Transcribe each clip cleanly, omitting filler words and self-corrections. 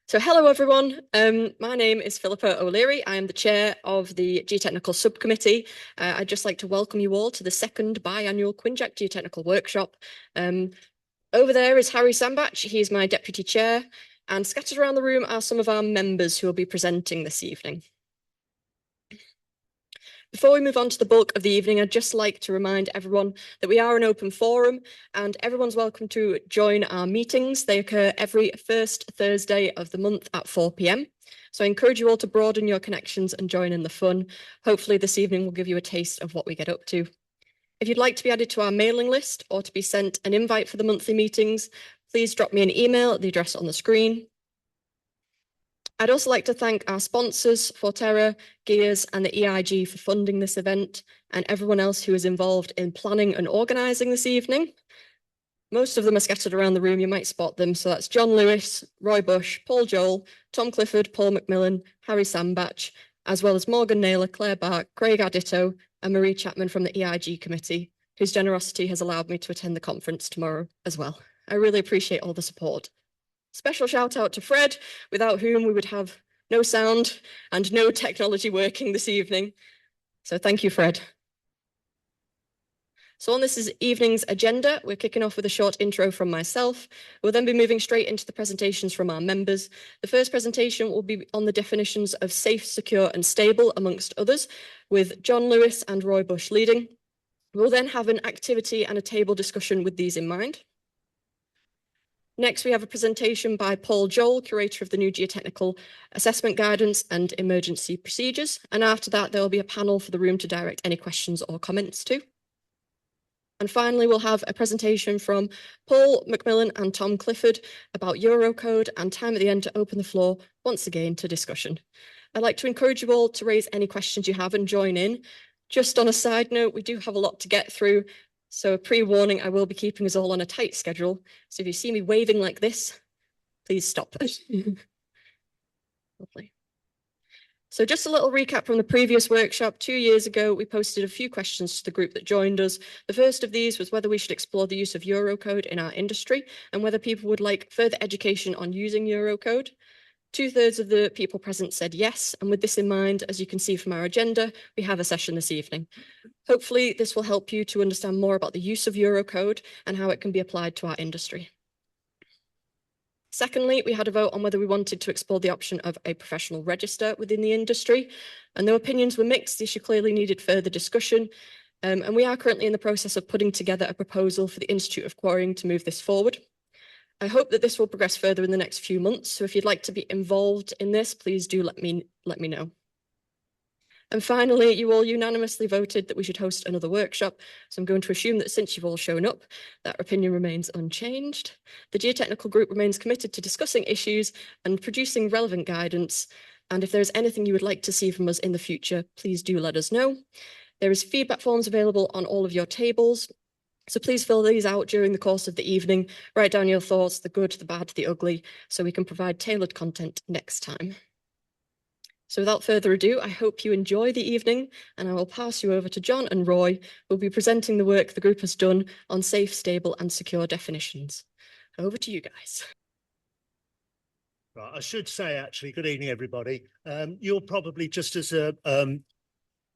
So hello everyone, my name is Philippa O'Leary. I am the chair of the Geotechnical Subcommittee. I'd just like to welcome you all to the second biannual QNJAC Geotechnical Workshop. Over there is Harry Sambach, he's my deputy chair, and scattered around the room are some of our members who will be presenting this evening. Before we move on to the bulk of the evening, I'd just like to remind everyone that we are an open forum and everyone's welcome to join our meetings. They occur every first Thursday of the month at 4 p.m. So I encourage you all to broaden your connections and join in the fun. Hopefully this evening will give you a taste of what we get up to. If you'd like to be added to our mailing list or to be sent an invite for the monthly meetings, please drop me an email at the address on the screen. I'd also like to thank our sponsors, Forterra, Gears and the EIG for funding this event and everyone else who is involved in planning and organising this evening. Most of them are scattered around the room, you might spot them. So that's John Lewis, Roy Bush, Paul Joel, Tom Clifford, Paul Macmillan, Harry Sambach, as well as Morgan Naylor, Claire Bark, Craig Adito and Marie Chapman from the EIG committee, whose generosity has allowed me to attend the conference tomorrow as well. I really appreciate all the support. Special shout out to Fred, without whom we would have no sound and no technology working this evening. So thank you, Fred. So on this evening's agenda, we're kicking off with a short intro from myself. We'll then be moving straight into the presentations from our members. The first presentation will be on the definitions of safe, secure and stable, amongst others, with John Lewis and Roy Bush leading. We'll then have an activity and a table discussion with these in mind. Next, we have a presentation by Paul Joel, curator of the new Geotechnical Assessment Guidance and Emergency Procedures. And after that, there will be a panel for the room to direct any questions or comments to. And finally, we'll have a presentation from Paul Macmillan and Tom Clifford about Eurocode and time at the end to open the floor once again to discussion. I'd like to encourage you all to raise any questions you have and join in. Just on a side note, we do have a lot to get through. So a pre-warning, I will be keeping us all on a tight schedule. So if you see me waving like this, please stop. Lovely. So just a little recap from the previous workshop. 2 years ago, we posted a few questions to the group that joined us. The first of these was whether we should explore the use of Eurocode in our industry and whether people would like further education on using Eurocode. 2/3 of the people present said yes, and with this in mind, as you can see from our agenda, we have a session this evening. Hopefully, this will help you to understand more about the use of Eurocode and how it can be applied to our industry. Secondly, we had a vote on whether we wanted to explore the option of a professional register within the industry, and though opinions were mixed, the issue clearly needed further discussion, and we are currently in the process of putting together a proposal for the Institute of Quarrying to move this forward. I hope that this will progress further in the next few months. So if you'd like to be involved in this, please do let me know. And finally, you all unanimously voted that we should host another workshop. So I'm going to assume that since you've all shown up, that opinion remains unchanged. The Geotechnical Group remains committed to discussing issues and producing relevant guidance. And if there's anything you would like to see from us in the future, please do let us know. There is feedback forms available on all of your tables. So please fill these out during the course of the evening. Write down your thoughts, the good, the bad, the ugly, so we can provide tailored content next time. So without further ado, I hope you enjoy the evening, and I will pass you over to John and Roy, who will be presenting the work the group has done on safe, stable and secure definitions. Over to you guys. Right, I should say, actually, good evening, everybody. You're probably just as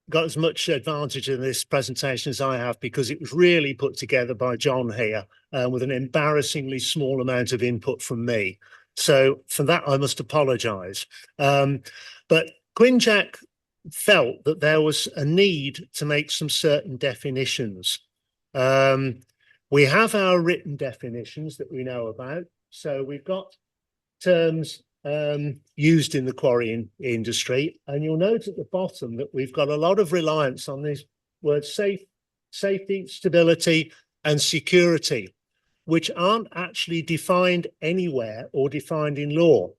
got as much advantage in this presentation as I have, because it was really put together by John here with an embarrassingly small amount of input from me. So for that, I must apologise. But QNJAC felt that there was a need to make some certain definitions. We have our written definitions that we know about. So we've got terms used in the quarrying industry, and you'll note at the bottom that we've got a lot of reliance on these words safety, stability and security, which aren't actually defined anywhere or defined in law.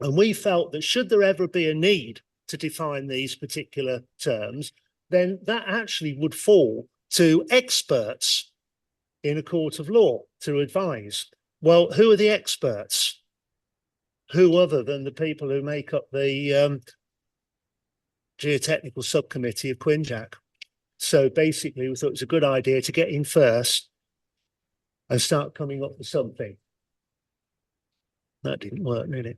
And we felt that should there ever be a need to define these particular terms, then that actually would fall to experts in a court of law to advise. Well, who are the experts? Who other than the people who make up the Geotechnical Subcommittee of QNJAC? So basically, we thought it was a good idea to get in first and start coming up with something. That didn't work, did it?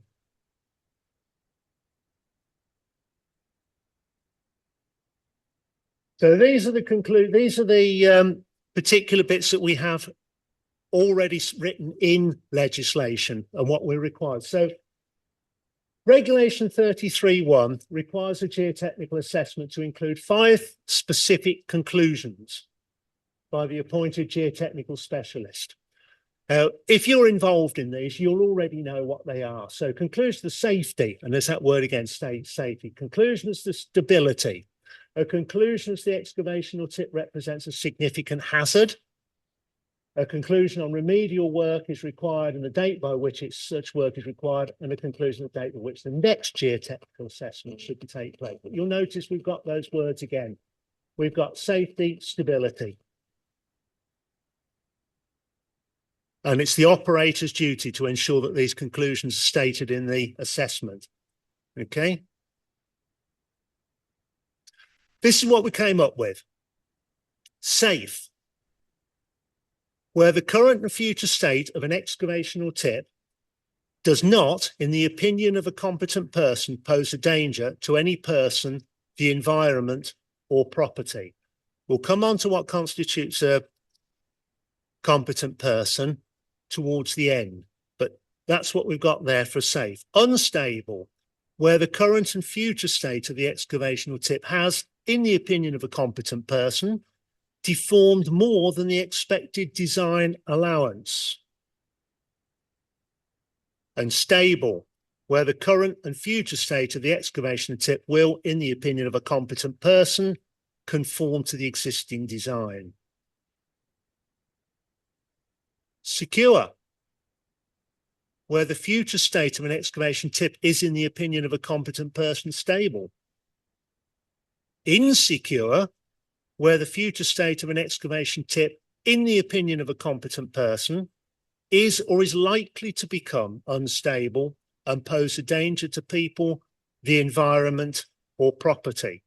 So these are the particular bits that we have already written in legislation and what we're required. So Regulation 33(1) requires a geotechnical assessment to include 5 specific conclusions by the appointed geotechnical specialist. Now, if you're involved in these, you'll already know what they are. So conclusion of safety, and there's that word again, safety. Conclusion as to stability. A conclusion as the excavation or tip represents a significant hazard. A conclusion on remedial work is required and the date by which such work is required, and a conclusion of the date by which the next geotechnical assessment should take place. But you'll notice we've got those words again. We've got safety, stability. And it's the operator's duty to ensure that these conclusions are stated in the assessment. Okay? This is what we came up with. Safe, where the current and future state of an excavation or tip does not, in the opinion of a competent person, pose a danger to any person, the environment, or property. We'll come on to what constitutes a competent person towards the end, but that's what we've got there for safe. Unstable, where the current and future state of the excavation or tip has, in the opinion of a competent person, deformed more than the expected design allowance. And stable, where the current and future state of the excavation tip will, in the opinion of a competent person, conform to the existing design. Secure, where the future state of an excavation tip is, in the opinion of a competent person, stable. Insecure, where the future state of an excavation tip, in the opinion of a competent person, is or is likely to become unstable and pose a danger to people, the environment, or property.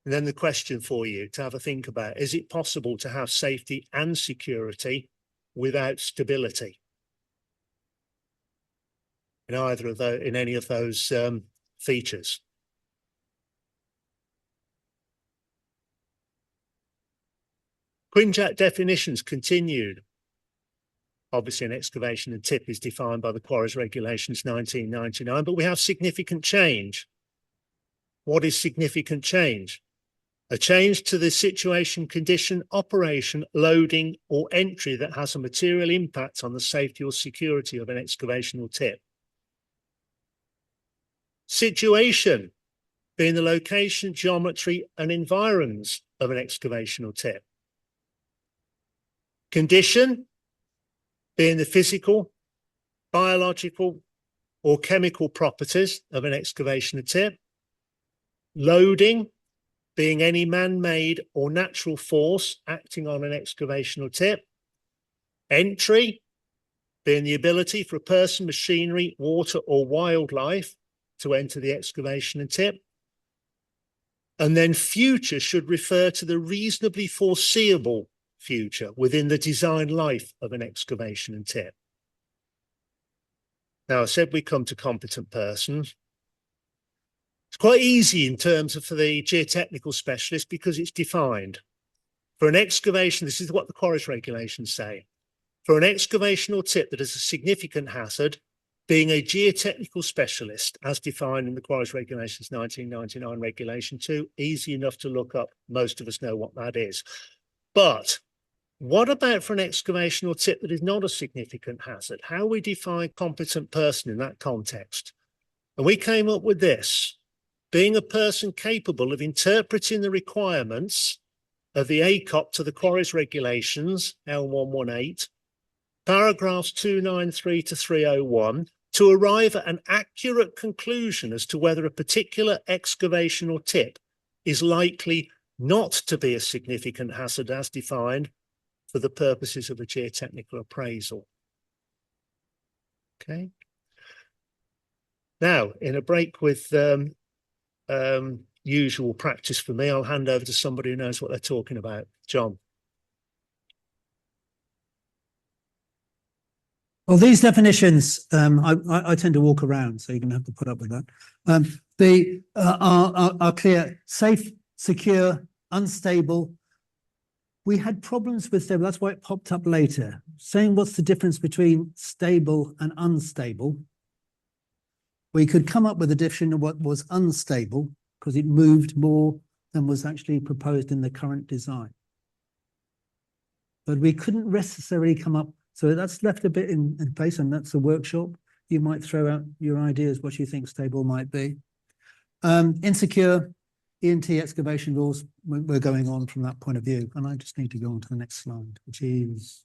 And then the question for you to have a think about, is it possible to have safety and security without stability? In either of those, in any of those features? QNJAC definitions continued. Obviously, an excavation and tip is defined by the Quarries Regulations 1999, but we have significant change. What is significant change? A change to the situation, condition, operation, loading, or entry that has a material impact on the safety or security of an excavation or tip. Situation, being the location, geometry, and environs of an excavation or tip. Condition, being the physical, biological, or chemical properties of an excavation or tip. Loading, being any man-made or natural force acting on an excavation or tip. Entry, being the ability for a person, machinery, water, or wildlife to enter the excavation and tip. And then future should refer to the reasonably foreseeable future within the design life of an excavation and tip. Now, I said we come to competent persons. It's quite easy in terms of for the geotechnical specialist because it's defined. For an excavation, this is what the Quarries Regulations say. For an excavation or tip that is a significant hazard, being a geotechnical specialist, as defined in the Quarries Regulations 1999 Regulation 2, easy enough to look up. Most of us know what that is. But what about for an excavation or tip that is not a significant hazard? How we define competent person in that context? And we came up with this: being a person capable of interpreting the requirements of the ACOP to the Quarries Regulations, L118, paragraphs 293 to 301, to arrive at an accurate conclusion as to whether a particular excavation or tip is likely not to be a significant hazard as defined for the purposes of a geotechnical appraisal. Okay. Now, in a break with usual practice for me, I'll hand over to somebody who knows what they're talking about. John. Well, these definitions, I tend to walk around, so you're going to have to put up with that. The are clear: safe, secure, unstable. We had problems with stable. That's why it popped up later. Saying what's the difference between stable and unstable. We could come up with a definition of what was unstable because it moved more than was actually proposed in the current design. But we couldn't necessarily come up. So that's left a bit in place, and that's a workshop. You might throw out your ideas, what you think stable might be. Insecure, E&T excavation rules, we're going on from that point of view. And I just need to go on to the next slide, which is,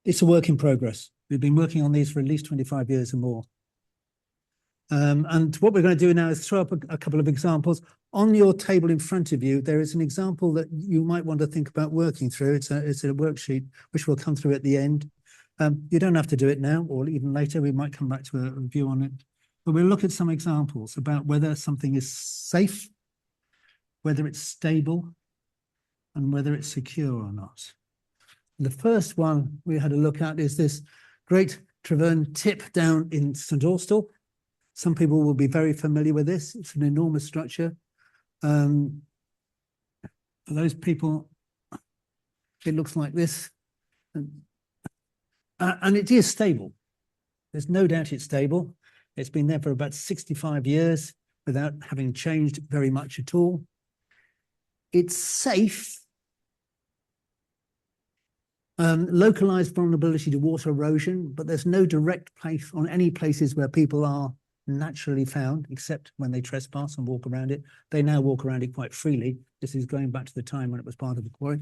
it's a work in progress. We've been working on these for at least 25 years or more. And what we're going to do now is throw up a couple of examples. On your table in front of you, there is an example that you might want to think about working through. It's a worksheet, which will come through at the end. You don't have to do it now, or even later. We might come back to a review on it. But we'll look at some examples about whether something is safe, whether it's stable, and whether it's secure or not. The first one we had a look at is this Great Travern tip down in St Austell. Some people will be very familiar with this. It's an enormous structure. For those people, it looks like this. And it is stable. There's no doubt it's stable. It's been there for about 65 years without having changed very much at all. It's safe. Localized vulnerability to water erosion, but there's no direct place on any places where people are naturally found, except when they trespass and walk around it. They now walk around it quite freely. This is going back to the time when it was part of the quarry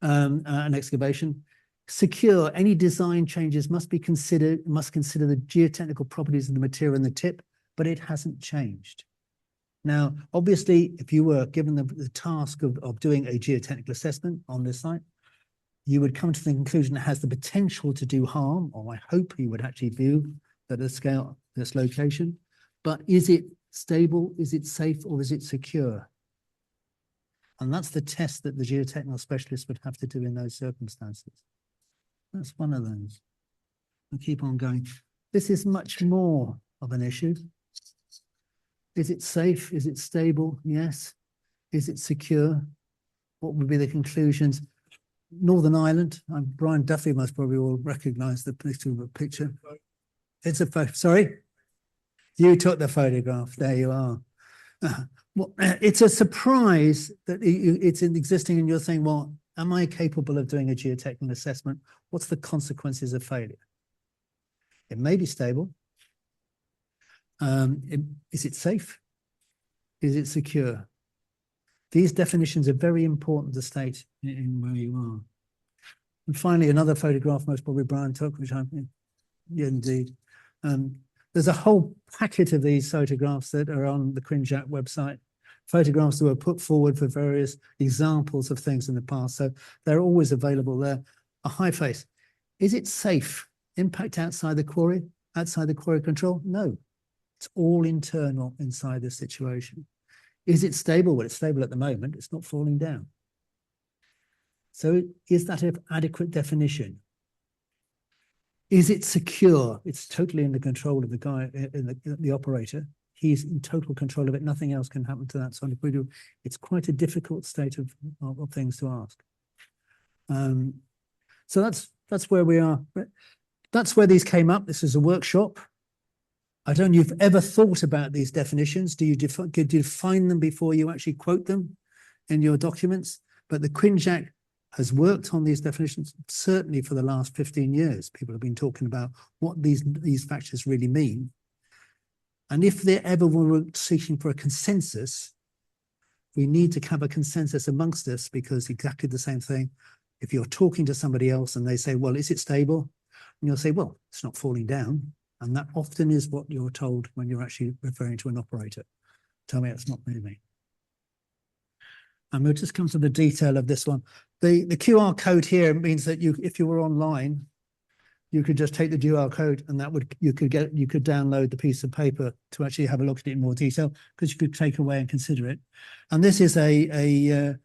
and excavation. Secure, any design changes must consider the geotechnical properties of the material and the tip, but it hasn't changed. Now, obviously, if you were given the task of doing a geotechnical assessment on this site, you would come to the conclusion it has the potential to do harm, or I hope you would actually view that at scale, this location. But is it stable, is it safe, or is it secure? And that's the test that the geotechnical specialist would have to do in those circumstances. That's one of those. I'll keep on going. This is much more of an issue. Is it safe? Is it stable? Yes. Is it secure? What would be the conclusions? Northern Ireland. Brian Duffy most probably will recognise the picture. It's a photo. Sorry? You took the photograph. There you are. Well, it's a surprise that it's existing and you're saying, well, am I capable of doing a geotechnical assessment? What's the consequences of failure? It may be stable. Is it safe? Is it secure? These definitions are very important to state in where you are. And finally, another photograph, most probably Brian took, which yeah, indeed. There's a whole packet of these photographs that are on the QNJAC website, photographs that were put forward for various examples of things in the past. So they're always available there. A high face. Is it safe? Impact outside the quarry control? No, it's all internal inside the situation. Is it stable? Well, it's stable at the moment. It's not falling down. So is that an adequate definition? Is it secure? It's totally in the control of the guy, the operator. He's in total control of it. Nothing else can happen to that. So it's quite a difficult state of things to ask. So that's where we are. That's where these came up. This is a workshop. I don't know if you've ever thought about these definitions. Do you define them before you actually quote them in your documents? But the QNJAC has worked on these definitions certainly for the last 15 years. People have been talking about what these factors really mean. And if they ever were seeking for a consensus, we need to have a consensus amongst us, because exactly the same thing. If you're talking to somebody else and they say, well, is it stable? And you'll say, well, it's not falling down. And that often is what you're told when you're actually referring to an operator. Tell me it's not moving. And we'll just come to the detail of this one. The QR code here means that if you were online, you could just take the QR code and you could download the piece of paper to actually have a look at it in more detail, because you could take away and consider it. And this is a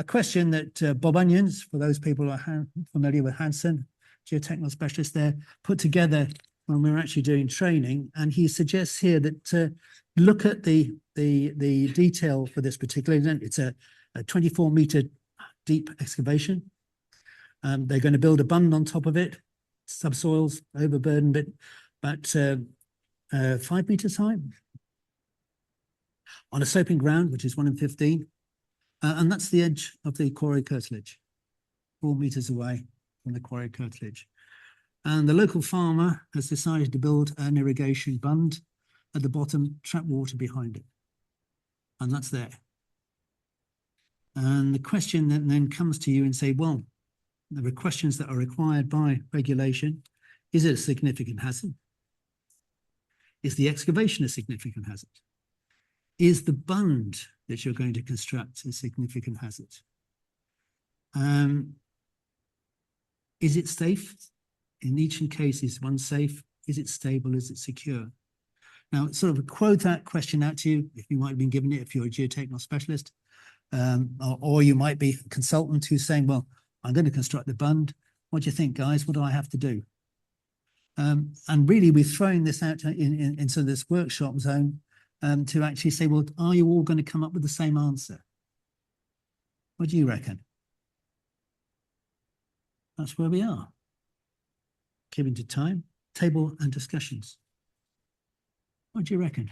question that Bob Onions, for those people who are familiar with Hansen, geotechnical specialist there, put together when we were actually doing training, and he suggests here that look at the detail for this particular event. It's a 24-meter deep excavation. They're going to build a bund on top of it, subsoils, overburden bit, but 5 meters high on a sloping ground, which is 1 in 15. And that's the edge of the quarry curtilage, 4 meters away from the quarry curtilage. And the local farmer has decided to build an irrigation bund at the bottom, trap water behind it. And that's there. And the question then comes to you and say, well, there are questions that are required by regulation. Is it a significant hazard? Is the excavation a significant hazard? Is the bund that you're going to construct a significant hazard? Is it safe? In each case, is one safe? Is it stable? Is it secure? Now, sort of quote that question out to you, if you might have been given it, if you're a geotechnical specialist, or you might be a consultant who's saying, well, I'm going to construct the bund. What do you think, guys? What do I have to do? And really, we're throwing this out into this workshop zone to actually say, well, are you all going to come up with the same answer? What do you reckon? That's where we are. Keeping to time, table and discussions. What do you reckon?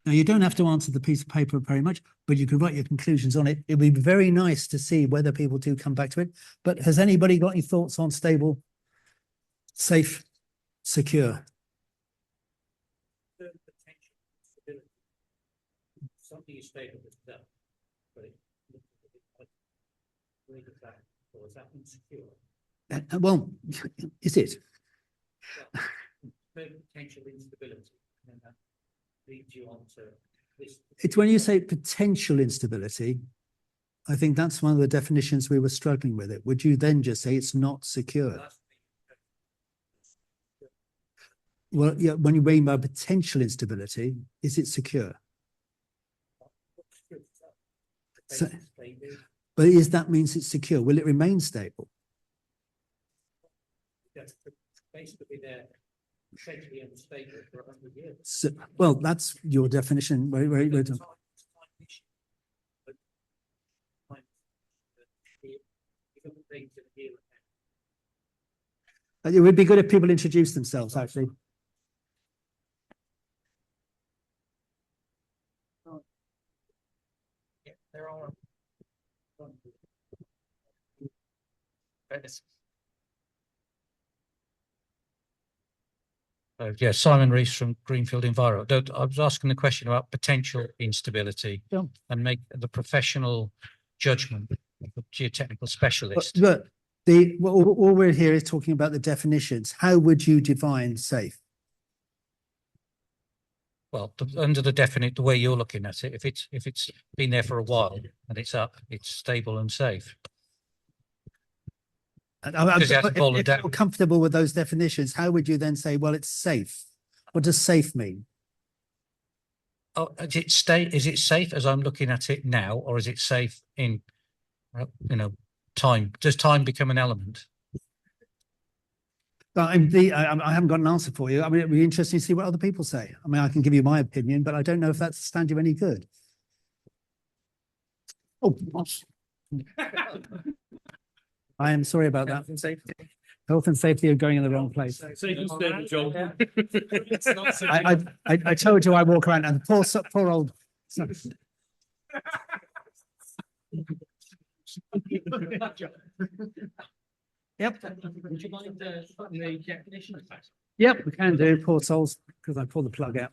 Now, you don't have to answer the piece of paper very much, but you can write your conclusions on it. It would be very nice to see whether people do come back to it. But has anybody got any thoughts on stable, safe, secure? Something is stable, but is that insecure? Well, is it? Potential instability, and that leads you on to this. It's when you say potential instability, I think that's one of the definitions we were struggling with it. Would you then just say it's not secure? Well, yeah, when you mean by potential instability, is it secure? So, but is that means it's secure? Will it remain stable? Basically, they're essentially unstable for 100 years. So, well, that's your definition. It would be good if people introduce themselves, actually. Yeah, there are. Yeah, Simon Rees from Greenfield Enviro. I was asking the question about potential instability and make the professional judgment of a geotechnical specialist. But all we're here is talking about the definitions. How would you define safe? Well, under the way you're looking at it, if it's been there for a while and it's up, it's stable and safe. If you're comfortable with those definitions, how would you then say, well, it's safe? What does safe mean? Oh, is it safe as I'm looking at it now, or is it safe in, time? Does time become an element? I haven't got an answer for you. I mean, it'd be interesting to see what other people say. I mean, I can give you my opinion, but I don't know if that's stand you any good. Oh, gosh. I am sorry about that. Health and safety are going in the wrong place. I told you I walk around and poor old. Yep. Would you mind putting the definition? Yep, we can do. Poor souls, because I pulled the plug out.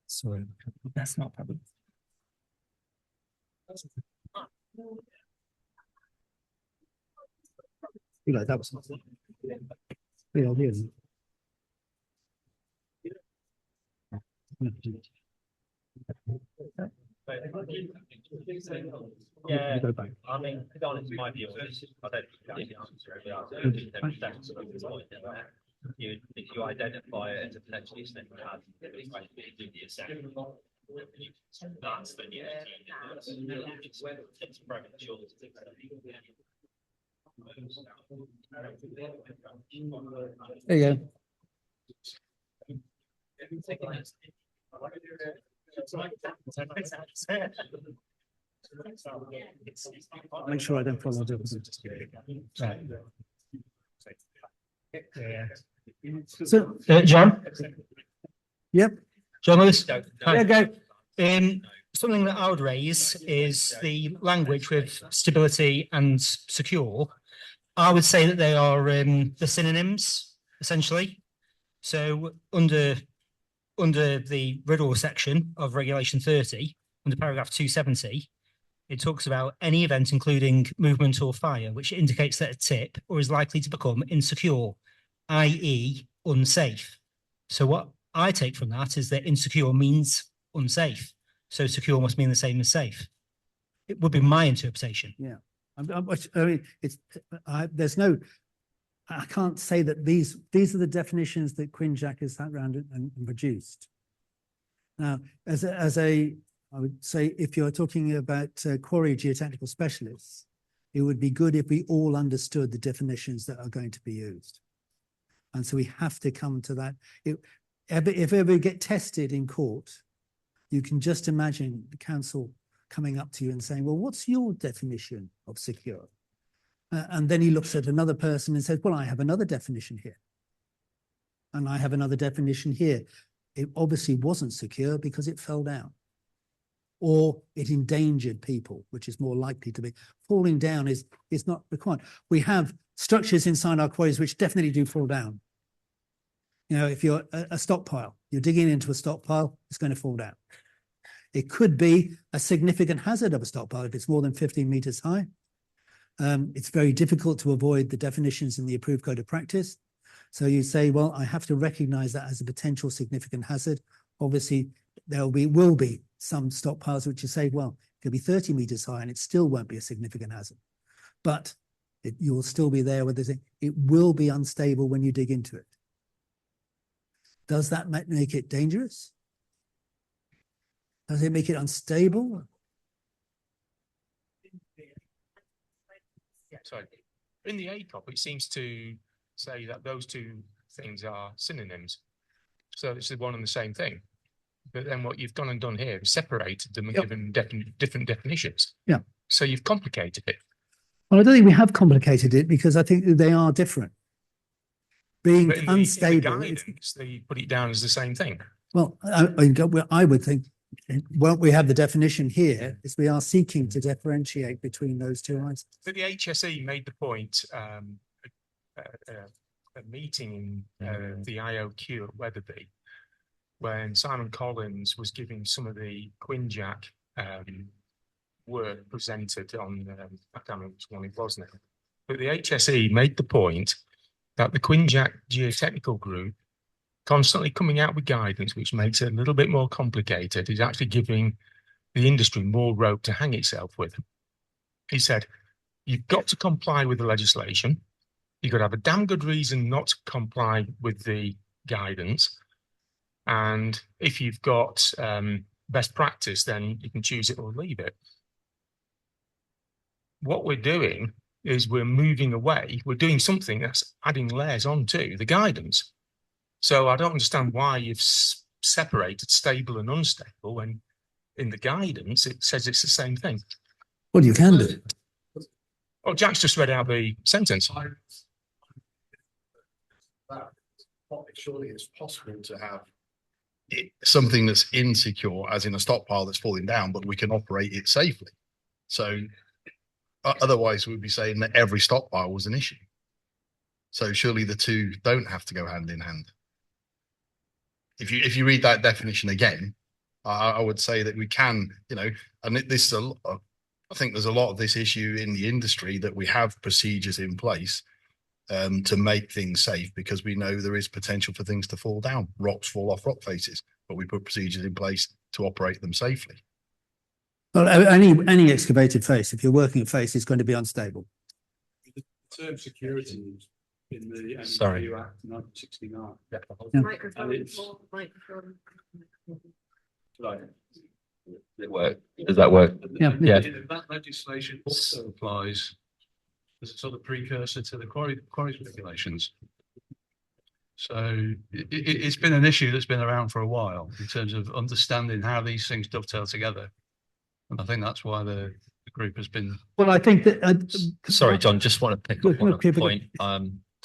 Sorry, that's not a problem. You know, that was yeah, it is. Yeah, I mean, to be honest, my view on this, I don't think that's the answer. if you identify it as a potentially significant hazard, the question is, do the assessment. That's the new it's premature. There you go. Make sure I don't follow the right. So, John? Yep. John Lewis? Yeah, go. Something that I would raise is the language with stability and secure. I would say that they are the synonyms, essentially. So under the riddle section of Regulation 30, under paragraph 270, it talks about any event including movement or fire, which indicates that a tip or is likely to become insecure, i.e. unsafe. So what I take from that is that insecure means unsafe. So secure must mean the same as safe. It would be my interpretation. Yeah. I mean, there's no, I can't say that these are the definitions that QNJAC has sat around and produced. Now, I would say if you're talking about quarry geotechnical specialists, it would be good if we all understood the definitions that are going to be used. And so we have to come to that. If ever we get tested in court, you can just imagine the counsel coming up to you and saying, well, what's your definition of secure? And then he looks at another person and says, well, I have another definition here. And I have another definition here. It obviously wasn't secure because it fell down. Or it endangered people, which is more likely to be. Falling down is not required. We have structures inside our quarries which definitely do fall down. You know, if you're a stockpile, you're digging into a stockpile, it's going to fall down. It could be a significant hazard of a stockpile if it's more than 15 meters high. It's very difficult to avoid the definitions in the approved code of practice. So you say, well, I have to recognize that as a potential significant hazard. Obviously, there will be some stockpiles which you say, well, it could be 30 meters high and it still won't be a significant hazard. But you'll still be there where it will be unstable when you dig into it. Does that make it dangerous? Does it make it unstable? Sorry. In the ACOP, it seems to say that those two things are synonyms. So it's the one and the same thing. But then what you've gone and done here is separated them and given different definitions. Yeah. So you've complicated it. Well, I don't think we have complicated it because I think they are different. Being unstable. In the guidance, they put it down as the same thing. Well, I would think, well, we have the definition here, is we are seeking to differentiate between those two items. But the HSE made the point, a meeting in the IOQ at Wetherby, when Simon Collins was giving some of the QNJAC work presented on, I can't remember which one it was now, but the HSE made the point that the QNJAC geotechnical group constantly coming out with guidance, which makes it a little bit more complicated, is actually giving the industry more rope to hang itself with. He said, you've got to comply with the legislation. You've got to have a damn good reason not to comply with the guidance. And if you've got best practice, then you can choose it or leave it. What we're doing is we're moving away. We're doing something that's adding layers onto the guidance. So I don't understand why you've separated stable and unstable when in the guidance it says it's the same thing. Well, you can do. Oh, Jack's just read out the sentence. Surely it's possible to have something that's insecure, as in a stockpile that's falling down, but we can operate it safely. So otherwise we'd be saying that every stockpile was an issue. So surely the two don't have to go hand in hand. If you read that definition again, I would say that we can, you know, and I think there's a lot of this issue in the industry that we have procedures in place to make things safe, because we know there is potential for things to fall down. Rocks fall off rock faces, but we put procedures in place to operate them safely. Well, any excavated face, if you're working at face, is going to be unstable. The term security in the Sorry. NEU Act 1969. Yeah. Microphone, And it's- microphone. Does it work? Does that work? Yeah. Yeah. That legislation also applies as a sort of precursor to the quarries regulations. So it's been an issue that's been around for a while in terms of understanding how these things dovetail together. And I think that's why the group has been. Well, I think that. Sorry, John, just want to pick Look, up on look, a people- point.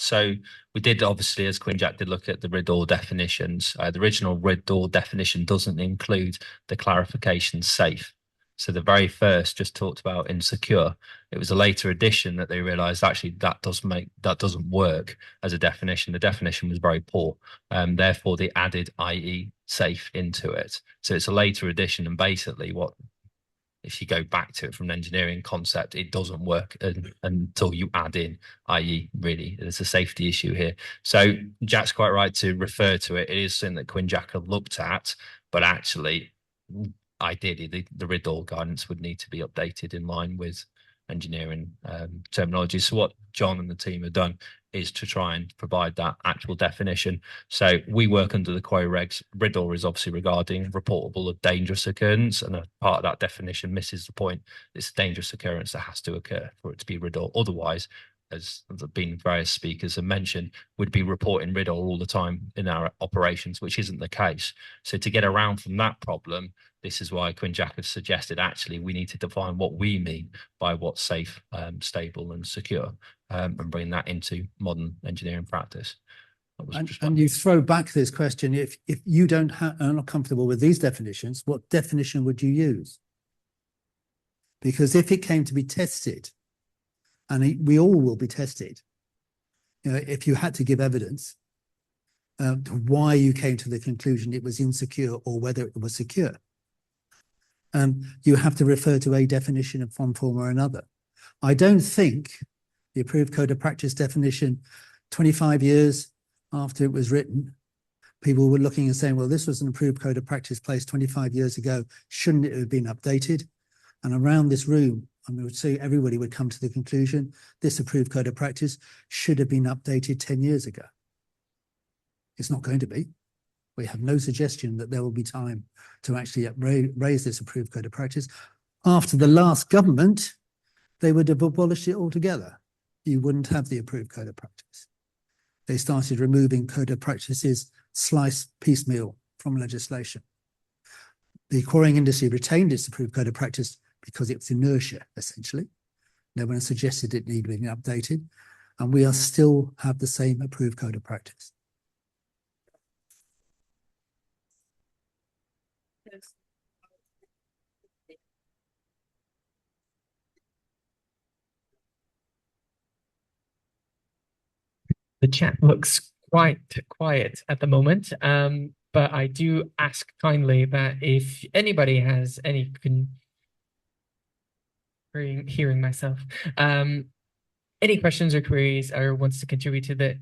So we did obviously, as QNJAC did, look at the RIDDOR definitions. The original RIDDOR definition doesn't include the clarification safe. So the very first just talked about insecure. It was a later addition that they realised actually that doesn't work as a definition. The definition was very poor. Therefore, they added IE safe into it. So it's a later addition, and basically what. If you go back to it from an engineering concept, it doesn't work until you add in, i.e. really, there's a safety issue here. So Jack's quite right to refer to it. It is something that QNJAC have looked at, but actually, ideally, the RIDDOR guidance would need to be updated in line with engineering terminology. So what John and the team have done is to try and provide that actual definition. So we work under the quarry regs. RIDDOR is obviously regarding reportable of dangerous occurrence, and a part of that definition misses the point. It's a dangerous occurrence that has to occur for it to be RIDDOR. Otherwise, as there been various speakers have mentioned, would be reporting RIDDOR all the time in our operations, which isn't the case. So to get around from that problem, this is why QNJAC has suggested actually we need to define what we mean by what's safe, stable and secure, and bring that into modern engineering practice. And you throw back this question, if you are not comfortable with these definitions, what definition would you use? Because if it came to be tested, and we all will be tested, you know, if you had to give evidence why you came to the conclusion it was insecure or whether it was secure, you have to refer to a definition of one form or another. I don't think the approved code of practice definition 25 years after it was written, people were looking and saying, well, this was an approved code of practice placed 25 years ago. Shouldn't it have been updated? And around this room, I would say everybody would come to the conclusion this approved code of practice should have been updated 10 years ago. It's not going to be. We have no suggestion that there will be time to actually raise this approved code of practice. After the last government, they would have abolished it altogether. You wouldn't have the approved code of practice. They started removing code of practices sliced piecemeal from legislation. The quarrying industry retained its approved code of practice because it was inertia, essentially. No one suggested it needed being updated, and we still have the same approved code of practice. The chat looks quite quiet at the moment, but I do ask kindly that if anybody has any hearing myself, any questions or queries or wants to contribute to the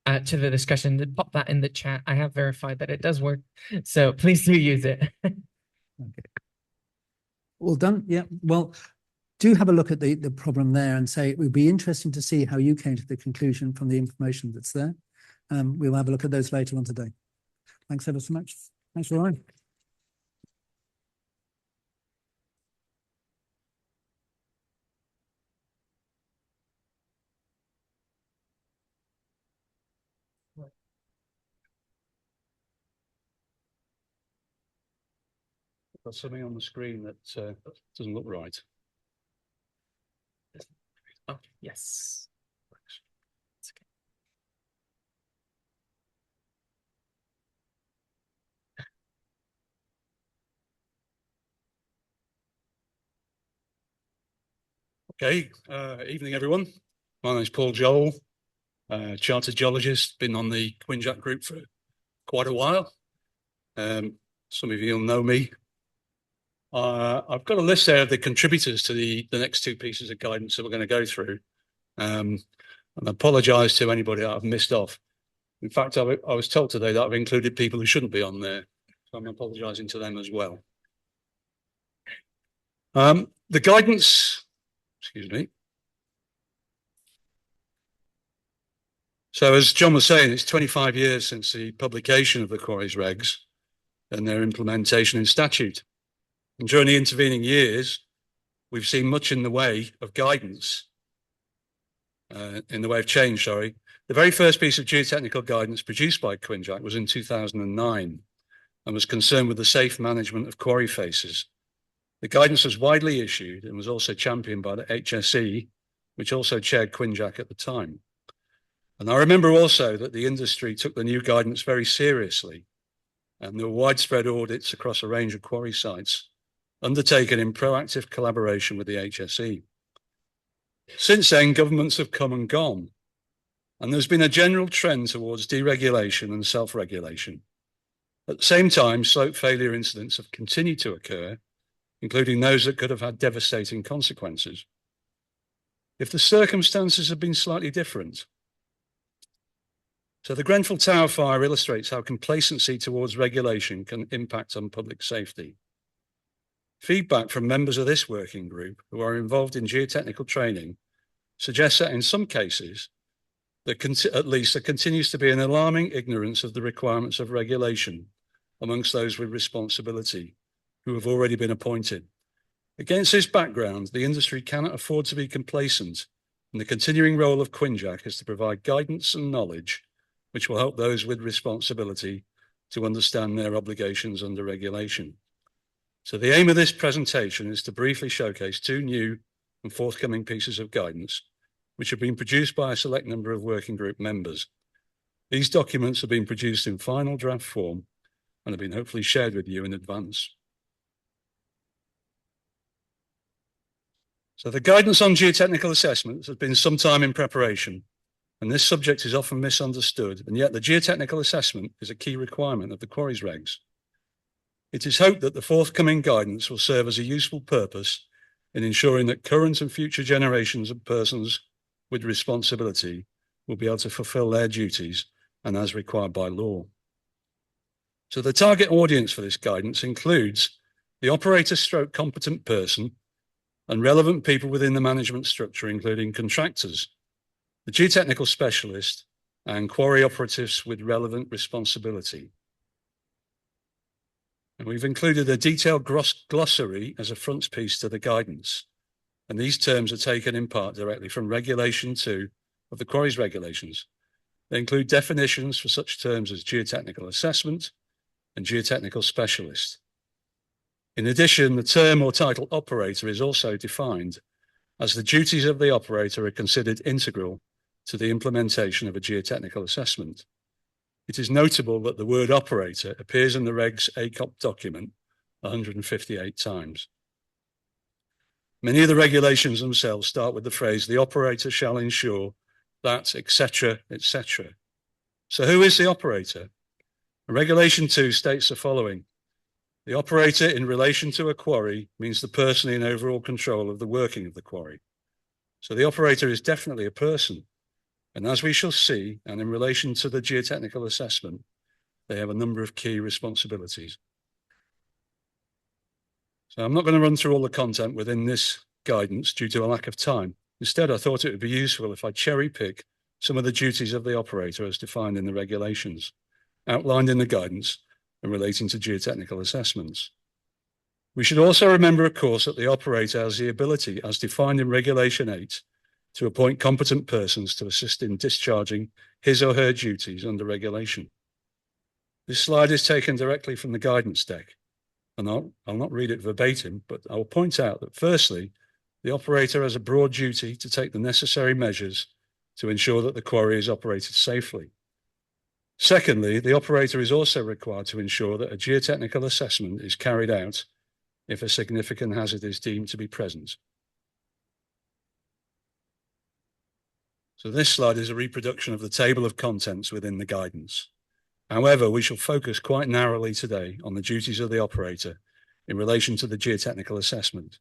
discussion, pop that in the chat. I have verified that it does work, so please do use it. Okay. All done. Yeah. Well, do have a look at the problem there and say it would be interesting to see how you came to the conclusion from the information that's there. We'll have a look at those later on today. Thanks ever so much. Thanks, Ryan. Got something on the screen that doesn't look right. Oh, yes. Okay, evening everyone. My name is Paul Joel, chartered geologist, been on the QNJAC group for quite a while. Some of you will know me. I've got a list there of the contributors to the next two pieces of guidance that we're going to go through. And I apologise to anybody that I've missed off. In fact, I was told today that I've included people who shouldn't be on there. So I'm apologising to them as well. The guidance, excuse me. So as John was saying, it's 25 years since the publication of the quarries regs and their implementation in statute. And during the intervening years, we've seen much in the way of guidance, in the way of change, sorry. The very first piece of geotechnical guidance produced by QNJAC was in 2009 and was concerned with the safe management of quarry faces. The guidance was widely issued and was also championed by the HSE, which also chaired QNJAC at the time. And I remember also that the industry took the new guidance very seriously, and there were widespread audits across a range of quarry sites undertaken in proactive collaboration with the HSE. Since then, governments have come and gone, and there's been a general trend towards deregulation and self-regulation. At the same time, slope failure incidents have continued to occur, including those that could have had devastating consequences. If the circumstances had been slightly different. So the Grenfell Tower fire illustrates how complacency towards regulation can impact on public safety. Feedback from members of this working group who are involved in geotechnical training suggests that in some cases, at least there continues to be an alarming ignorance of the requirements of regulation amongst those with responsibility who have already been appointed. Against this background, the industry cannot afford to be complacent, and the continuing role of QNJAC is to provide guidance and knowledge which will help those with responsibility to understand their obligations under regulation. So the aim of this presentation is to briefly showcase two new and forthcoming pieces of guidance, which have been produced by a select number of working group members. These documents have been produced in final draft form and have been hopefully shared with you in advance. So the guidance on geotechnical assessments has been some time in preparation, and this subject is often misunderstood, and yet the geotechnical assessment is a key requirement of the quarries regs. It is hoped that the forthcoming guidance will serve as a useful purpose in ensuring that current and future generations of persons with responsibility will be able to fulfill their duties and as required by law. So the target audience for this guidance includes the operator stroke competent person and relevant people within the management structure, including contractors, the geotechnical specialist, and quarry operatives with relevant responsibility. And we've included a detailed glossary as a frontispiece to the guidance. And these terms are taken in part directly from Regulation 2 of the Quarries Regulations. They include definitions for such terms as geotechnical assessment and geotechnical specialist. In addition, the term or title operator is also defined, as the duties of the operator are considered integral to the implementation of a geotechnical assessment. It is notable that the word operator appears in the regs ACOP document 158 times. Many of the regulations themselves start with the phrase, the operator shall ensure that, etc., etc. So who is the operator? Regulation 2 states the following. The operator in relation to a quarry means the person in overall control of the working of the quarry. So the operator is definitely a person. And as we shall see, and in relation to the geotechnical assessment, they have a number of key responsibilities. So I'm not going to run through all the content within this guidance due to a lack of time. Instead, I thought it would be useful if I cherry pick some of the duties of the operator as defined in the regulations, outlined in the guidance and relating to geotechnical assessments. We should also remember, of course, that the operator has the ability, as defined in Regulation 8, to appoint competent persons to assist in discharging his or her duties under regulation. This slide is taken directly from the guidance deck, and I'll not read it verbatim, but I will point out that firstly, the operator has a broad duty to take the necessary measures to ensure that the quarry is operated safely. Secondly, the operator is also required to ensure that a geotechnical assessment is carried out if a significant hazard is deemed to be present. So this slide is a reproduction of the table of contents within the guidance. However, we shall focus quite narrowly today on the duties of the operator in relation to the geotechnical assessment.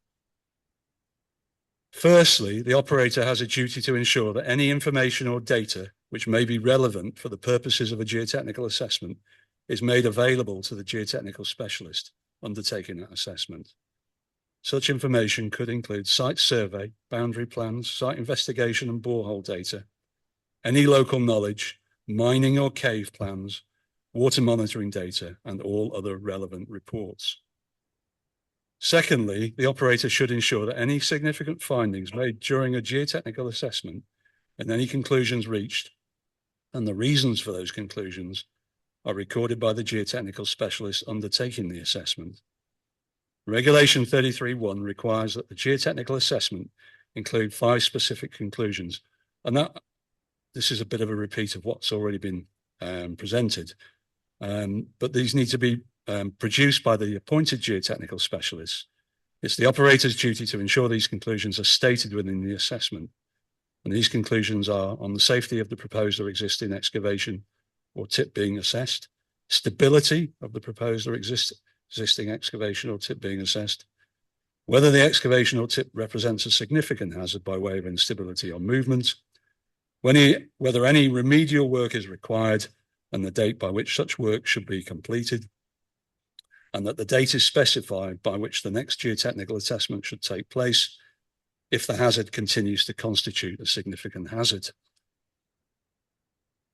Firstly, the operator has a duty to ensure that any information or data which may be relevant for the purposes of a geotechnical assessment is made available to the geotechnical specialist undertaking that assessment. Such information could include site survey, boundary plans, site investigation and borehole data, any local knowledge, mining or cave plans, water monitoring data, and all other relevant reports. Secondly, the operator should ensure that any significant findings made during a geotechnical assessment and any conclusions reached and the reasons for those conclusions are recorded by the geotechnical specialist undertaking the assessment. Regulation 33(1) requires that the geotechnical assessment include 5 specific conclusions, and this is a bit of a repeat of what's already been presented, but these need to be produced by the appointed geotechnical specialists. It's the operator's duty to ensure these conclusions are stated within the assessment, and these conclusions are on the safety of the proposed or existing excavation or tip being assessed, stability of the proposed or existing excavation or tip being assessed, whether the excavation or tip represents a significant hazard by way of instability or movement, whether any remedial work is required and the date by which such work should be completed, and that the date is specified by which the next geotechnical assessment should take place if the hazard continues to constitute a significant hazard.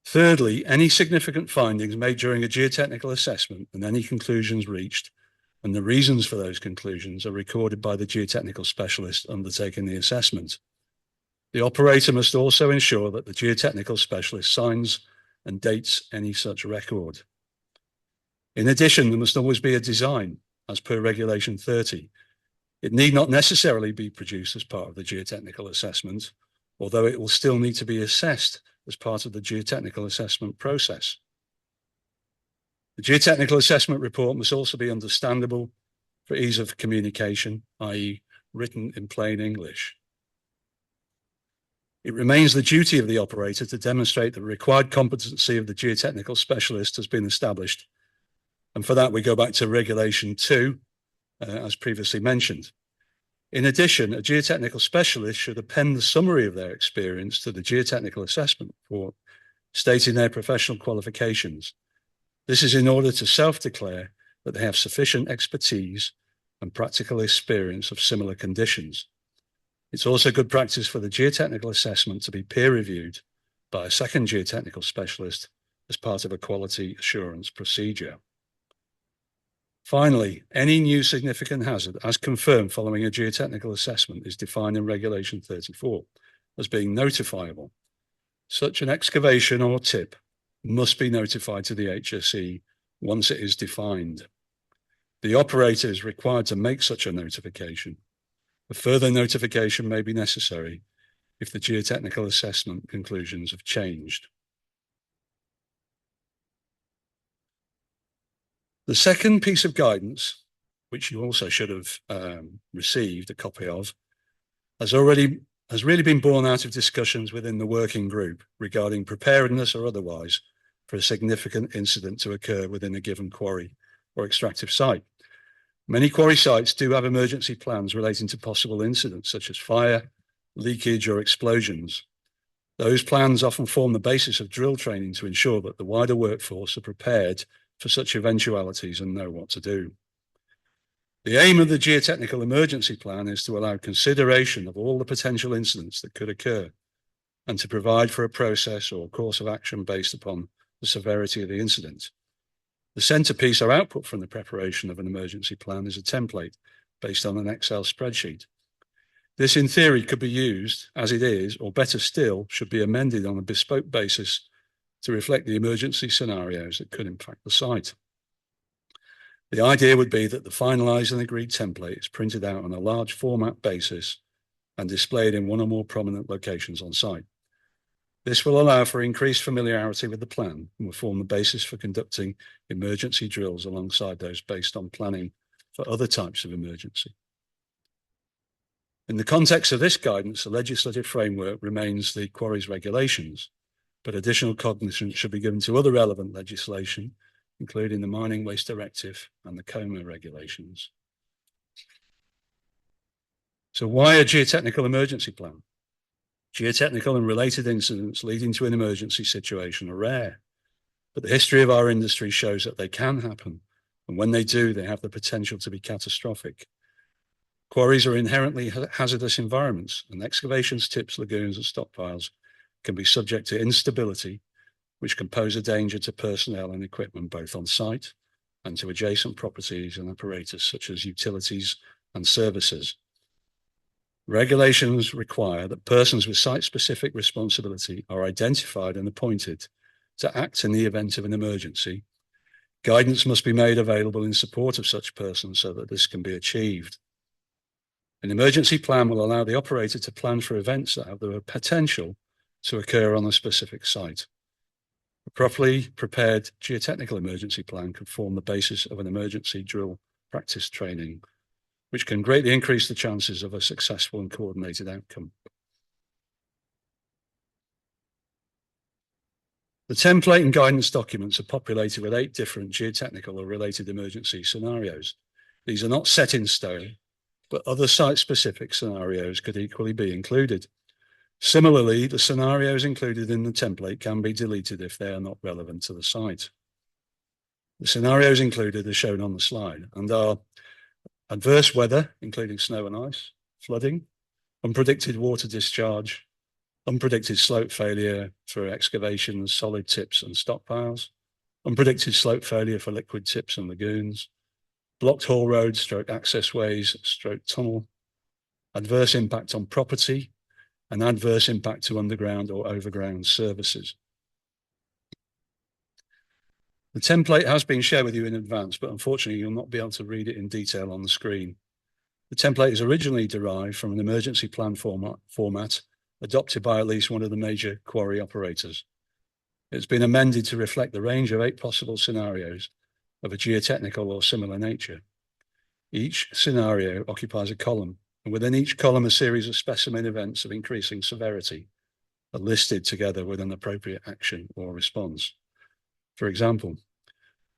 Thirdly, any significant findings made during a geotechnical assessment and any conclusions reached and the reasons for those conclusions are recorded by the geotechnical specialist undertaking the assessment. The operator must also ensure that the geotechnical specialist signs and dates any such record. In addition, there must always be a design, as per Regulation 30. It need not necessarily be produced as part of the geotechnical assessment, although it will still need to be assessed as part of the geotechnical assessment process. The geotechnical assessment report must also be understandable for ease of communication, i.e. written in plain English. It remains the duty of the operator to demonstrate the required competency of the geotechnical specialist has been established. And for that, we go back to Regulation 2, as previously mentioned. In addition, a geotechnical specialist should append the summary of their experience to the geotechnical assessment report, stating their professional qualifications. This is in order to self-declare that they have sufficient expertise and practical experience of similar conditions. It's also good practice for the geotechnical assessment to be peer-reviewed by a second geotechnical specialist as part of a quality assurance procedure. Finally, any new significant hazard as confirmed following a geotechnical assessment is defined in Regulation 34 as being notifiable. Such an excavation or tip must be notified to the HSE once it is defined. The operator is required to make such a notification. A further notification may be necessary if the geotechnical assessment conclusions have changed. The second piece of guidance, which you also should have received a copy of, has really been born out of discussions within the working group regarding preparedness or otherwise for a significant incident to occur within a given quarry or extractive site. Many quarry sites do have emergency plans relating to possible incidents such as fire, leakage, or explosions. Those plans often form the basis of drill training to ensure that the wider workforce are prepared for such eventualities and know what to do. The aim of the geotechnical emergency plan is to allow consideration of all the potential incidents that could occur and to provide for a process or course of action based upon the severity of the incident. The centerpiece or output from the preparation of an emergency plan is a template based on an Excel spreadsheet. This, in theory, could be used as it is, or better still, should be amended on a bespoke basis to reflect the emergency scenarios that could impact the site. The idea would be that the finalised and agreed template is printed out on a large format basis and displayed in one or more prominent locations on site. This will allow for increased familiarity with the plan and will form the basis for conducting emergency drills alongside those based on planning for other types of emergency. In the context of this guidance, the legislative framework remains the quarries regulations, but additional cognizance should be given to other relevant legislation, including the Mining Waste Directive and the COMA regulations. So why a geotechnical emergency plan? Geotechnical and related incidents leading to an emergency situation are rare, but the history of our industry shows that they can happen, and when they do, they have the potential to be catastrophic. Quarries are inherently hazardous environments, and excavations, tips, lagoons, and stockpiles can be subject to instability, which can pose a danger to personnel and equipment both on site and to adjacent properties and apparatus such as utilities and services. Regulations require that persons with site-specific responsibility are identified and appointed to act in the event of an emergency. Guidance must be made available in support of such persons so that this can be achieved. An emergency plan will allow the operator to plan for events that have the potential to occur on a specific site. A properly prepared geotechnical emergency plan could form the basis of an emergency drill practice training, which can greatly increase the chances of a successful and coordinated outcome. The template and guidance documents are populated with 8 different geotechnical or related emergency scenarios. These are not set in stone, but other site-specific scenarios could equally be included. Similarly, the scenarios included in the template can be deleted if they are not relevant to the site. The scenarios included are shown on the slide and are adverse weather, including snow and ice, flooding, unpredicted water discharge, unpredicted slope failure for excavations, solid tips and stockpiles, unpredicted slope failure for liquid tips and lagoons, blocked haul roads, stroke access ways, stroke tunnel, adverse impact on property, and adverse impact to underground or overground services. The template has been shared with you in advance, but unfortunately you'll not be able to read it in detail on the screen. The template is originally derived from an emergency plan format adopted by at least one of the major quarry operators. It's been amended to reflect the range of 8 possible scenarios of a geotechnical or similar nature. Each scenario occupies a column, and within each column a series of specimen events of increasing severity are listed together with an appropriate action or response. For example,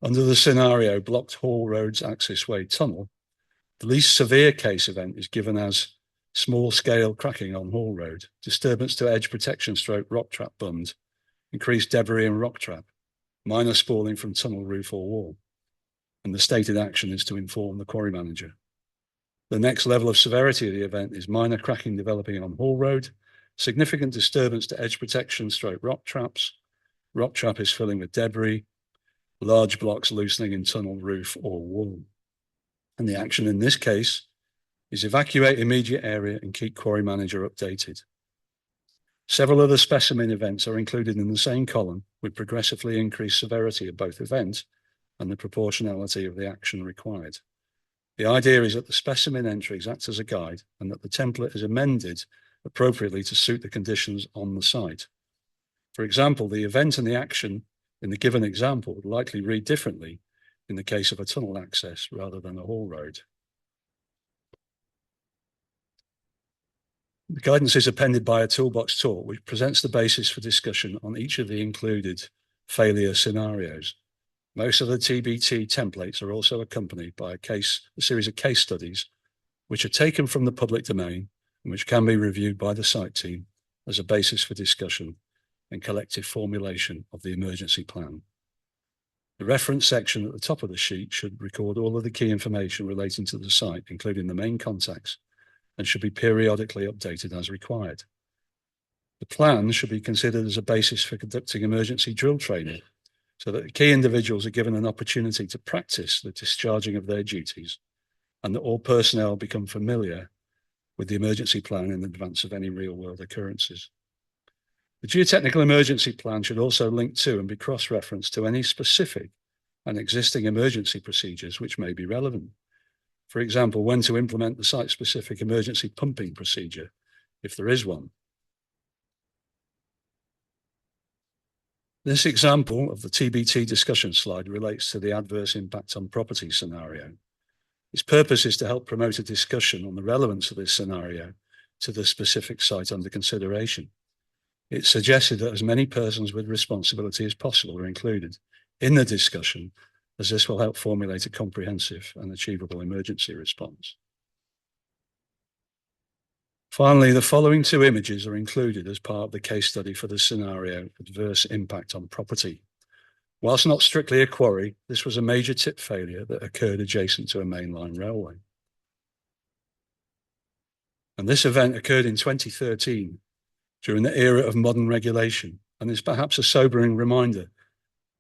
under the scenario blocked haul roads access way tunnel, the least severe case event is given as small scale cracking on haul road, disturbance to edge protection stroke rock trap bund, increased debris and rock trap, minor spalling from tunnel roof or wall. And the stated action is to inform the quarry manager. The next level of severity of the event is minor cracking developing on haul road, significant disturbance to edge protection stroke rock traps, rock trap is filling with debris, large blocks loosening in tunnel roof or wall. And the action in this case is evacuate immediate area and keep quarry manager updated. Several other specimen events are included in the same column with progressively increased severity of both event and the proportionality of the action required. The idea is that the specimen entries act as a guide and that the template is amended appropriately to suit the conditions on the site. For example, the event and the action in the given example would likely read differently in the case of a tunnel access rather than a haul road. The guidance is appended by a toolbox tool which presents the basis for discussion on each of the included failure scenarios. Most of the TBT templates are also accompanied by a series of case studies which are taken from the public domain and which can be reviewed by the site team as a basis for discussion and collective formulation of the emergency plan. The reference section at the top of the sheet should record all of the key information relating to the site, including the main contacts, and should be periodically updated as required. The plan should be considered as a basis for conducting emergency drill training so that the key individuals are given an opportunity to practice the discharging of their duties and that all personnel become familiar with the emergency plan in advance of any real-world occurrences. The geotechnical emergency plan should also link to and be cross-referenced to any specific and existing emergency procedures which may be relevant. For example, when to implement the site-specific emergency pumping procedure, if there is one. This example of the TBT discussion slide relates to the adverse impact on property scenario. Its purpose is to help promote a discussion on the relevance of this scenario to the specific site under consideration. It suggested that as many persons with responsibility as possible are included in the discussion, as this will help formulate a comprehensive and achievable emergency response. Finally, the following 2 images are included as part of the case study for the scenario adverse impact on property. Whilst not strictly a quarry, this was a major tip failure that occurred adjacent to a mainline railway. And this event occurred in 2013, during the era of modern regulation, and is perhaps a sobering reminder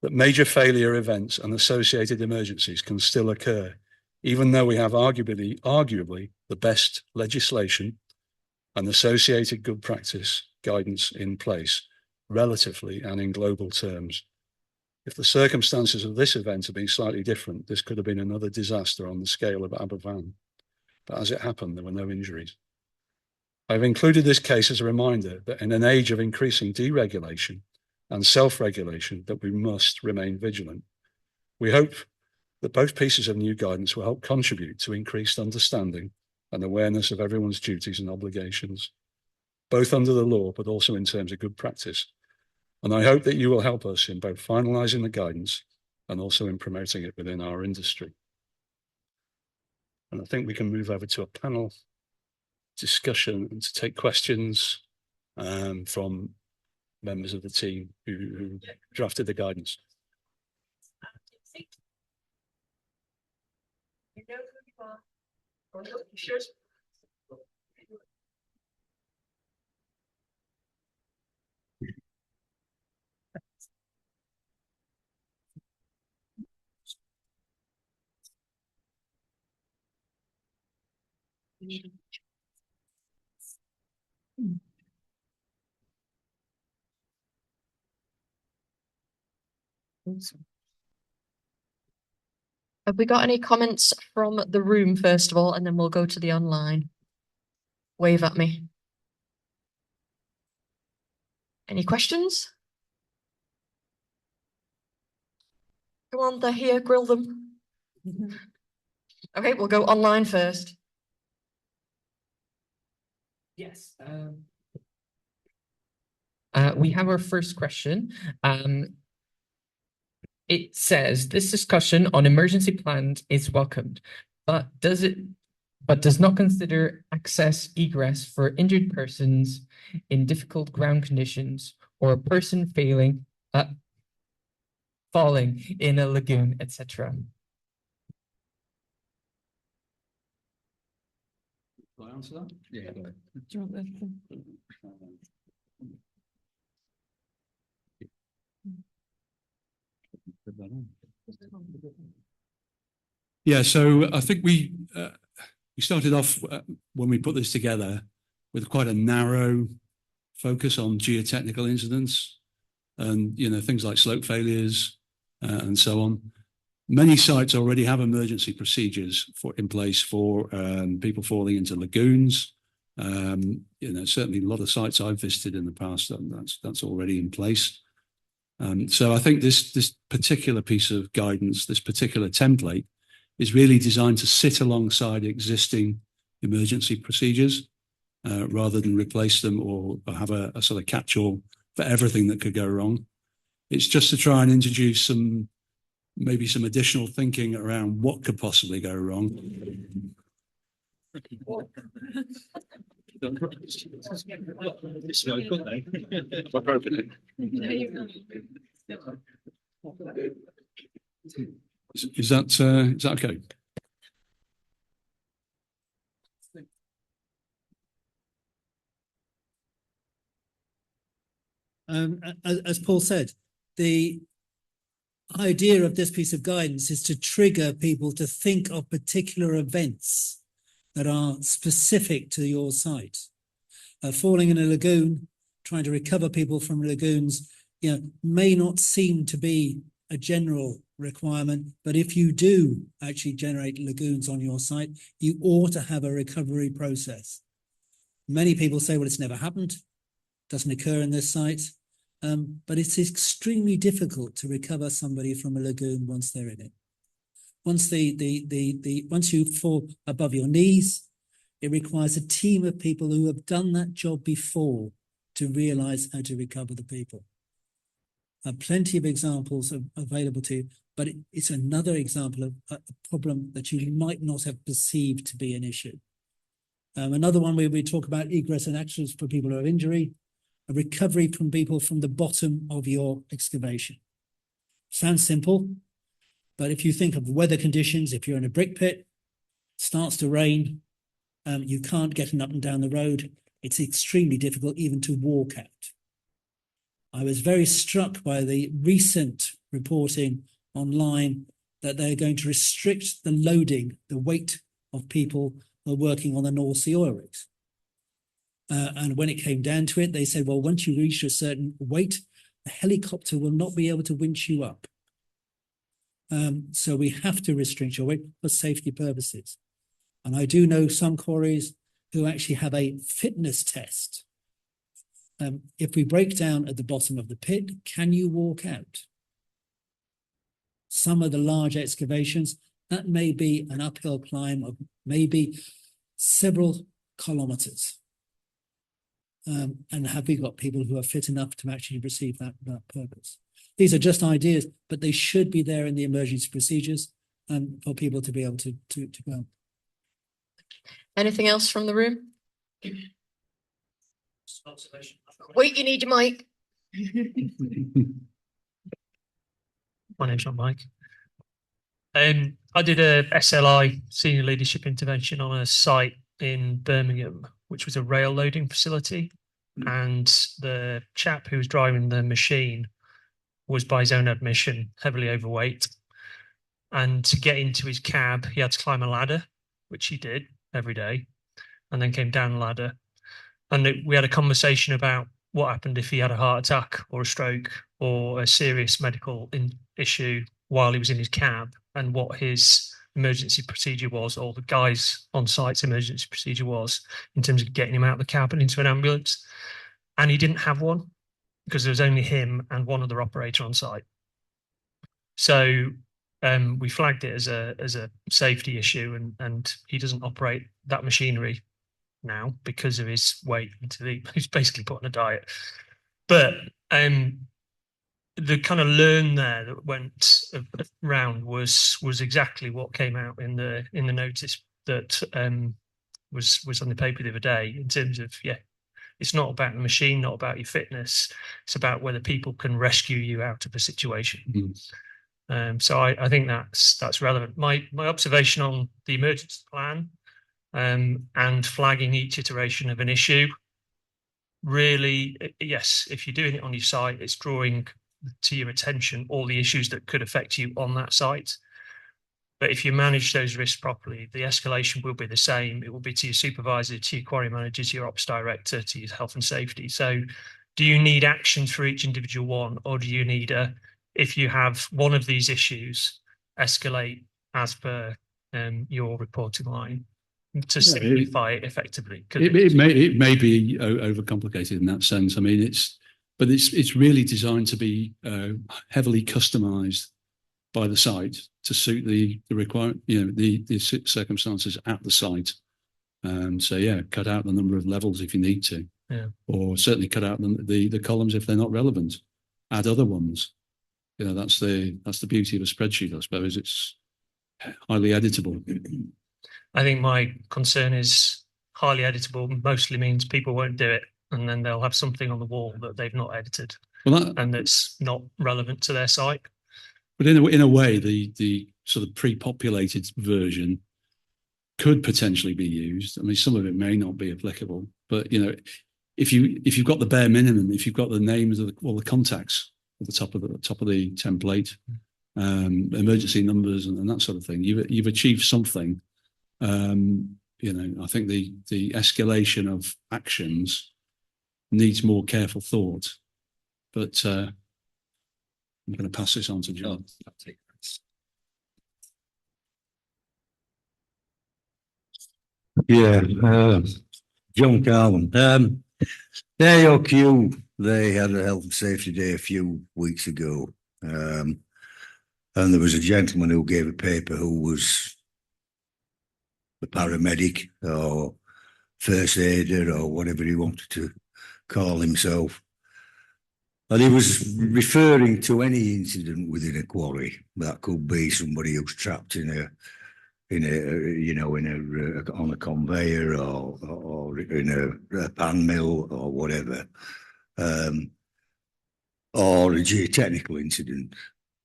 that major failure events and associated emergencies can still occur, even though we have arguably the best legislation and associated good practice guidance in place, relatively and in global terms. If the circumstances of this event had been slightly different, this could have been another disaster on the scale of Aberfan. But as it happened, there were no injuries. I've included this case as a reminder that in an age of increasing deregulation and self-regulation, that we must remain vigilant. We hope that both pieces of new guidance will help contribute to increased understanding and awareness of everyone's duties and obligations, both under the law, but also in terms of good practice. And I hope that you will help us in both finalising the guidance and also in promoting it within our industry. And I think we can move over to a panel discussion and to take questions from members of the team who drafted the guidance. You know who you are. Or you should. Have we got any comments from the room first of all, and then we'll go to the online? Wave at me. Any questions? Come on, they're here, grill them. Okay, we'll go online first. Yes. We have our first question. It says this discussion on emergency plans is welcomed, but does not consider access egress for injured persons in difficult ground conditions or a person falling in a lagoon, etc. Can I answer that? Yeah. Yeah, so I think we started off when we put this together with quite a narrow focus on geotechnical incidents and things like slope failures and so on. Many sites already have emergency procedures in place for people falling into lagoons. Certainly a lot of sites I've visited in the past, that's already in place. So I think this particular piece of guidance, this particular template, is really designed to sit alongside existing emergency procedures rather than replace them or have a sort of catch-all for everything that could go wrong. It's just to try and introduce maybe some additional thinking around what could possibly go wrong. Is that okay? As Paul said, the idea of this piece of guidance is to trigger people to think of particular events that are specific to your site. Falling in a lagoon, trying to recover people from lagoons, may not seem to be a general requirement, but if you do actually generate lagoons on your site, you ought to have a recovery process. Many people say, well, it's never happened, doesn't occur in this site, but it's extremely difficult to recover somebody from a lagoon once they're in it. Once once you fall above your knees, it requires a team of people who have done that job before to realize how to recover the people. Plenty of examples are available to you, but it's another example of a problem that you might not have perceived to be an issue. Another one where we talk about egress and access for people who have injury, a recovery from people from the bottom of your excavation. Sounds simple, but if you think of weather conditions, if you're in a brick pit, starts to rain, you can't get up and down the road, it's extremely difficult even to walk out. I was very struck by the recent reporting online that they're going to restrict the loading, the weight of people who are working on the North Sea oil rigs. And when it came down to it, they said, well, once you reach a certain weight, the helicopter will not be able to winch you up. So we have to restrict your weight for safety purposes. And I do know some quarries who actually have a fitness test. If we break down at the bottom of the pit, can you walk out? Some of the large excavations, that may be an uphill climb of maybe several kilometers. And have we got people who are fit enough to actually receive that purpose? These are just ideas, but they should be there in the emergency procedures for people to be able to go. Anything else from the room? Wait, you need your mic. My name's not Mike. I did a SLI, senior leadership intervention, on a site in Birmingham, which was a rail loading facility. And the chap who was driving the machine was, by his own admission, heavily overweight. And to get into his cab, he had to climb a ladder, which he did every day, and then came down the ladder. And we had a conversation about what happened if he had a heart attack or a stroke or a serious medical issue while he was in his cab, and what his emergency procedure was, or the guys on site's emergency procedure was, in terms of getting him out of the cab and into an ambulance. And he didn't have one because there was only him and one other operator on site. So we flagged it as a safety issue, and he doesn't operate that machinery now because of his weight. He's basically put on a diet. But the kind of learn there that went around was exactly what came out in the notice that was on the paper the other day, in terms of, it's not about the machine, not about your fitness. It's about whether people can rescue you out of a situation. So I think that's relevant. My observation on the emergency plan and flagging each iteration of an issue, really, yes, if you're doing it on your site, it's drawing to your attention all the issues that could affect you on that site. But if you manage those risks properly, the escalation will be the same. It will be to your supervisor, to your quarry manager, to your ops director, to your health and safety. So do you need actions for each individual one, or do you need if you have one of these issues, escalate as per your reporting line to simplify it effectively? It may be overcomplicated in that sense. I mean, it's really designed to be heavily customized by the site to suit the requirement, the circumstances at the site. So cut out the number of levels if you need to, or certainly cut out the columns if they're not relevant. Add other ones. That's the beauty of a spreadsheet, I suppose. It's highly editable. I think my concern is highly editable mostly means people won't do it, and then they'll have something on the wall that they've not edited, and that's not relevant to their site. But in a way, the sort of pre-populated version could potentially be used. I mean, some of it may not be applicable, but if you've got the bare minimum, if you've got the names of all the contacts at the top of the template, emergency numbers and that sort of thing, you've achieved something. I think the escalation of actions needs more careful thought, but I'm going to pass this on to John. John Carlin. The AOQ, they had a health and safety day a few weeks ago, and there was a gentleman who gave a paper who was a paramedic or first aider or whatever he wanted to call himself. And he was referring to any incident within a quarry. That could be somebody who's trapped on a conveyor or in a pan mill or whatever, or a geotechnical incident,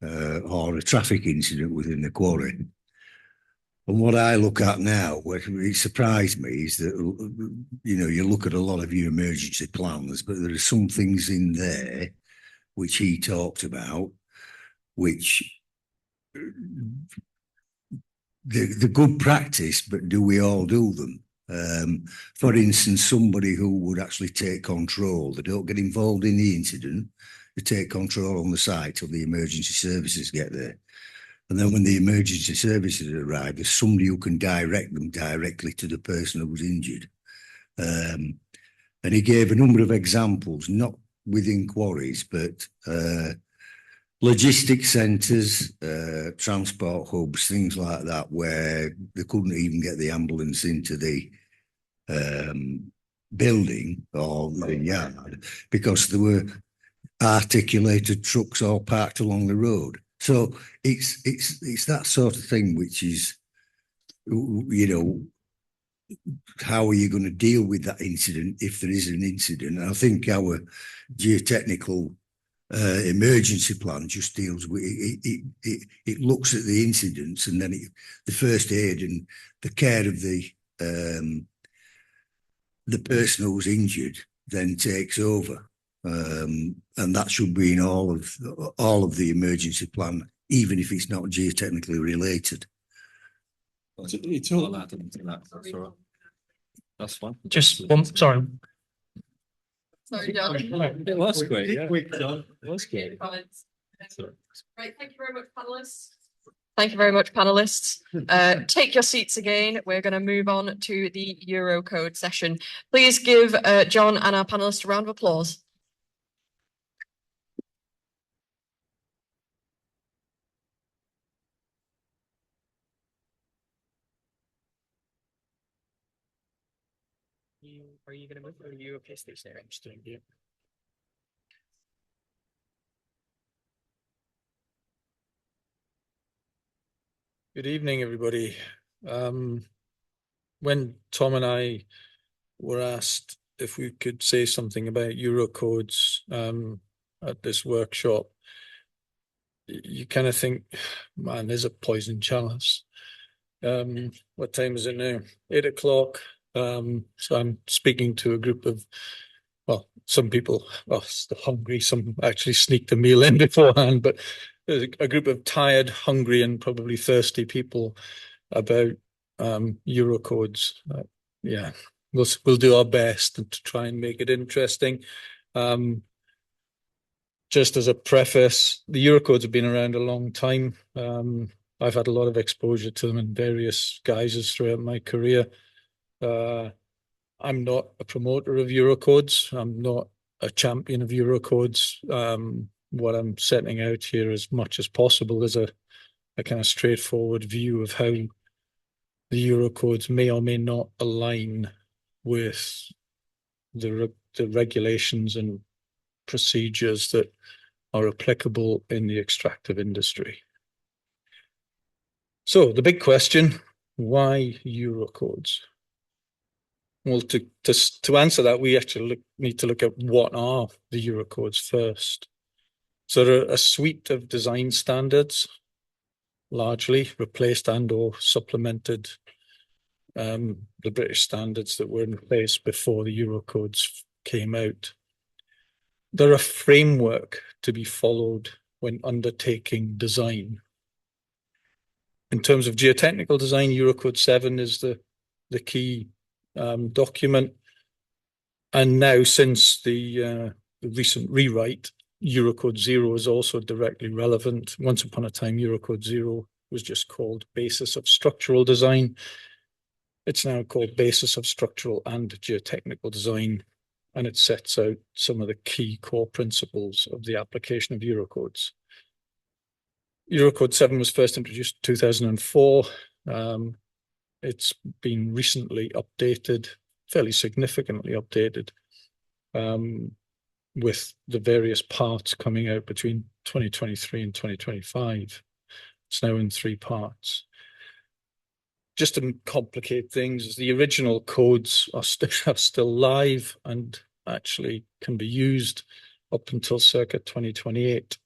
or a traffic incident within the quarry. And what I look at now, what it surprised me is that, you know, you look at a lot of your emergency plans, but there are some things in there which he talked about, which the good practice, but do we all do them? For instance, somebody who would actually take control, they don't get involved in the incident, they take control on the site till the emergency services get there. And then when the emergency services arrive, there's somebody who can direct them directly to the person who was injured. And he gave a number of examples, not within quarries, but logistics centres, transport hubs, things like that, where they couldn't even get the ambulance into the building or the yard because there were articulated trucks all parked along the road. So it's that sort of thing which is, you know, how are you going to deal with that incident if there is an incident? And I think our geotechnical emergency plan just deals with it looks at the incidents, and then the first aid and the care of the person who's injured then takes over. And that should be in all of the emergency plan, even if it's not geotechnically related. It's all allowed into that. That's all right. That's fine. Just one, sorry. Sorry, John. It was great. Yeah. Quick, John. It was great. Comments. Right, thank you very much, panelists. Thank you very much, panelists. Take your seats again. We're going to move on to the Eurocode session. Please give John and our panelists a round of applause. Are you going to move, or are you okay stay there? I'm just doing it. Good evening, everybody. When Tom and I were asked if we could say something about Eurocodes at this workshop, you kind of think, man, there's a poison chalice. What time is it now? 8 o'clock. So I'm speaking to a group of, well, some people are still hungry, some actually sneaked a meal in beforehand, but there's a group of tired, hungry, and probably thirsty people about Eurocodes. Yeah, we'll do our best to try and make it interesting. Just as a preface, the Eurocodes have been around a long time. I've had a lot of exposure to them in various guises throughout my career. I'm not a promoter of Eurocodes. I'm not a champion of Eurocodes. What I'm setting out here as much as possible is a kind of straightforward view of how the Eurocodes may or may not align with the regulations and procedures that are applicable in the extractive industry. So the big question, why Eurocodes? Well, to answer that, we actually need to look at what are the Eurocodes first. So they're a suite of design standards, largely replaced and or supplemented the British standards that were in place before the Eurocodes came out. They're a framework to be followed when undertaking design. In terms of geotechnical design, Eurocode 7 is the key document. And now, since the recent rewrite, Eurocode 0 is also directly relevant. Once upon a time, Eurocode 0 was just called Basis of Structural Design. It's now called Basis of Structural and Geotechnical Design, and it sets out some of the key core principles of the application of Eurocodes. Eurocode 7 was first introduced in 2004. It's been recently updated, fairly significantly updated, with the various parts coming out between 2023 and 2025. It's now in 3 parts. Just to complicate things, the original codes are still live and actually can be used up until circa 2028.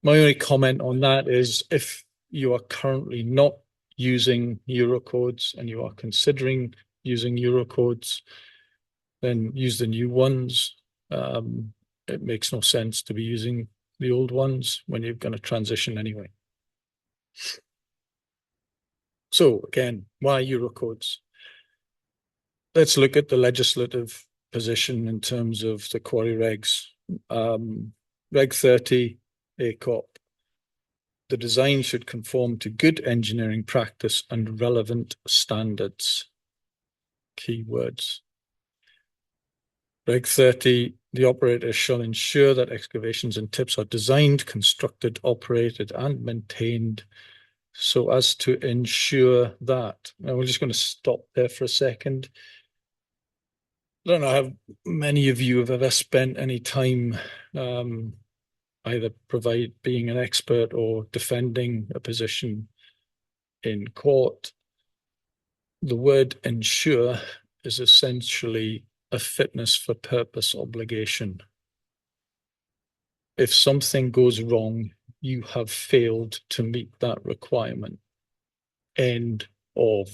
My only comment on that is if you are currently not using Eurocodes and you are considering using Eurocodes, then use the new ones. It makes no sense to be using the old ones when you're going to transition anyway. So again, why Eurocodes? Let's look at the legislative position in terms of the quarry regs. Reg 30, ACOP. The design should conform to good engineering practice and relevant standards. Keywords. Reg 30, the operator shall ensure that excavations and tips are designed, constructed, operated, and maintained so as to ensure that. Now we're just going to stop there for a second. I don't know how many of you have ever spent any time either being an expert or defending a position in court. The word ensure is essentially a fitness for purpose obligation. If something goes wrong, you have failed to meet that requirement. End of.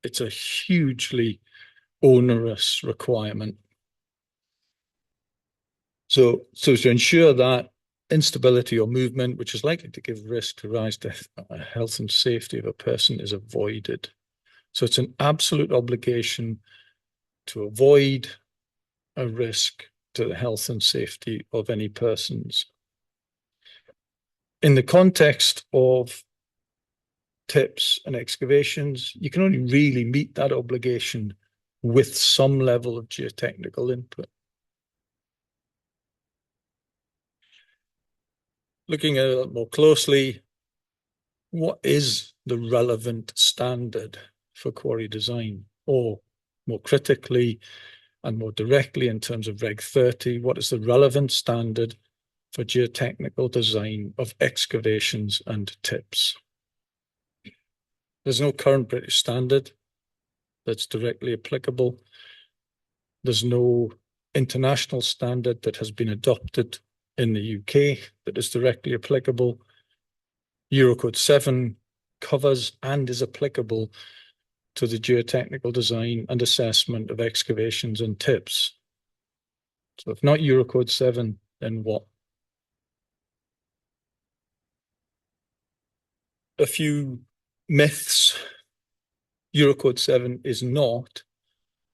It's a hugely onerous requirement. So to ensure that instability or movement, which is likely to give risk to rise to health and safety of a person, is avoided. So it's an absolute obligation to avoid a risk to the health and safety of any persons. In the context of tips and excavations, you can only really meet that obligation with some level of geotechnical input. Looking at it more closely, what is the relevant standard for quarry design? Or more critically and more directly in terms of Reg 30, what is the relevant standard for geotechnical design of excavations and tips? There's no current British standard that's directly applicable. There's no international standard that has been adopted in the UK that is directly applicable. Eurocode 7 covers and is applicable to the geotechnical design and assessment of excavations and tips. So if not Eurocode 7, then what? A few myths. Eurocode 7 is not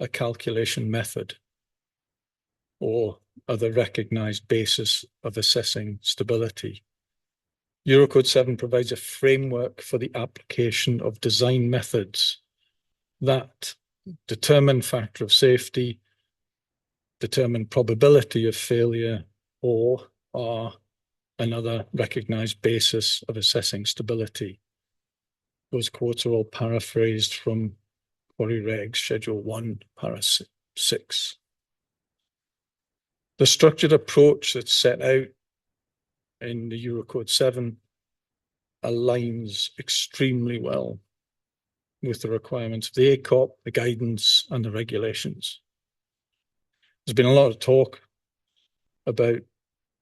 a calculation method or other recognized basis of assessing stability. Eurocode 7 provides a framework for the application of design methods that determine factor of safety, determine probability of failure, or are another recognized basis of assessing stability. Those quotes are all paraphrased from Quarry Regs, Schedule 1, Para 6. The structured approach that's set out in the Eurocode 7 aligns extremely well with the requirements of the ACOP, the guidance, and the regulations. There's been a lot of talk about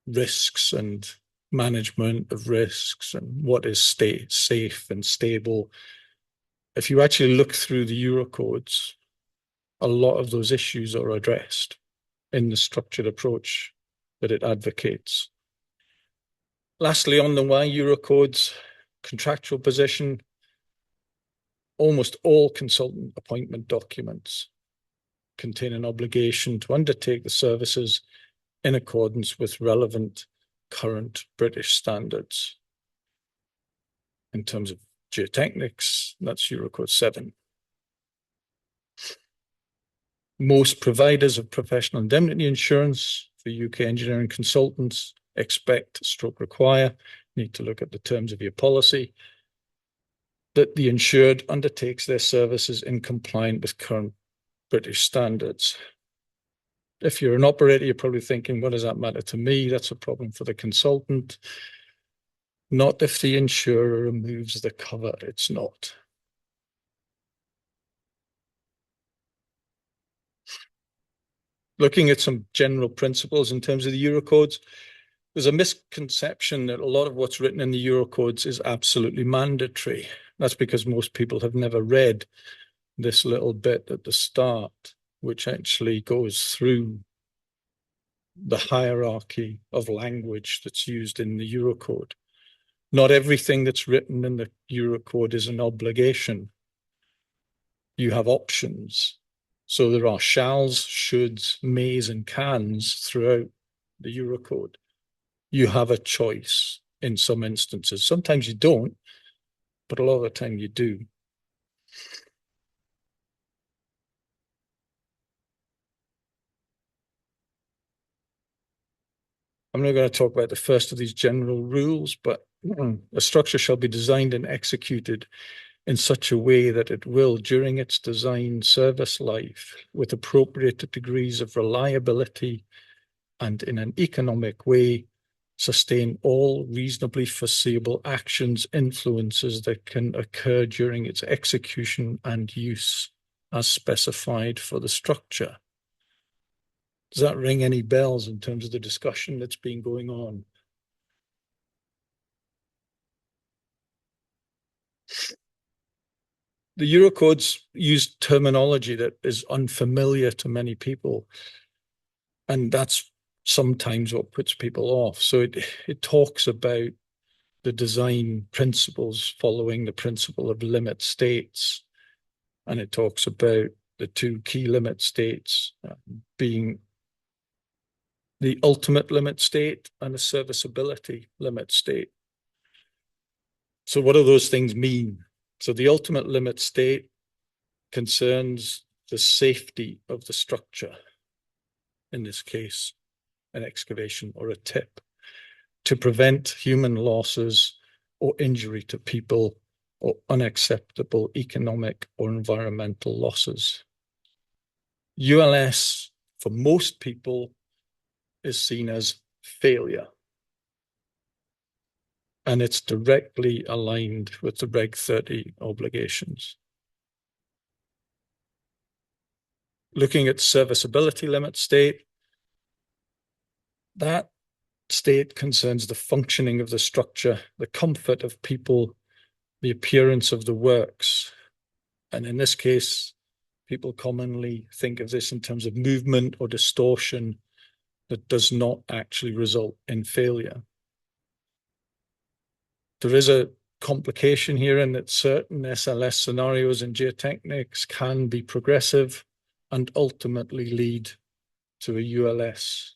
risks and management of risks and what is safe and stable. If you actually look through the Eurocodes, a lot of those issues are addressed in the structured approach that it advocates. Lastly, on the why Eurocodes contractual position, almost all consultant appointment documents contain an obligation to undertake the services in accordance with relevant current British standards. In terms of geotechnics, that's Eurocode 7. Most providers of professional indemnity insurance for UK engineering consultants require, need to look at the terms of your policy, that the insured undertakes their services in compliance with current British standards. If you're an operator, you're probably thinking, what does that matter to me? That's a problem for the consultant. Not if the insurer removes the cover, it's not. Looking at some general principles in terms of the Eurocodes, There's a misconception that a lot of what's written in the Eurocodes is absolutely mandatory. That's because most people have never read this little bit at the start, which actually goes through the hierarchy of language that's used in the Eurocode. Not everything that's written in the Eurocode is an obligation. You have options. So there are shalls, shoulds, mays, and cans throughout the Eurocode. You have a choice in some instances. Sometimes you don't, but a lot of the time you do. I'm not going to talk about the first of these general rules, but a structure shall be designed and executed in such a way that it will, during its design service life, with appropriate degrees of reliability and in an economic way, sustain all reasonably foreseeable actions, influences that can occur during its execution and use as specified for the structure. Does that ring any bells in terms of the discussion that's been going on? The Eurocodes use terminology that is unfamiliar to many people, and that's sometimes what puts people off. So it talks about the design principles following the principle of limit states, and it talks about the two key limit states being the ultimate limit state and the serviceability limit state. So what do those things mean? So the ultimate limit state concerns the safety of the structure, in this case, an excavation or a tip, to prevent human losses or injury to people or unacceptable economic or environmental losses. ULS, for most people, is seen as failure. And it's directly aligned with the Reg 30 obligations. Looking at serviceability limit state, that state concerns the functioning of the structure, the comfort of people, the appearance of the works. And in this case, people commonly think of this in terms of movement or distortion that does not actually result in failure. There is a complication here in that certain SLS scenarios in geotechnics can be progressive and ultimately lead to a ULS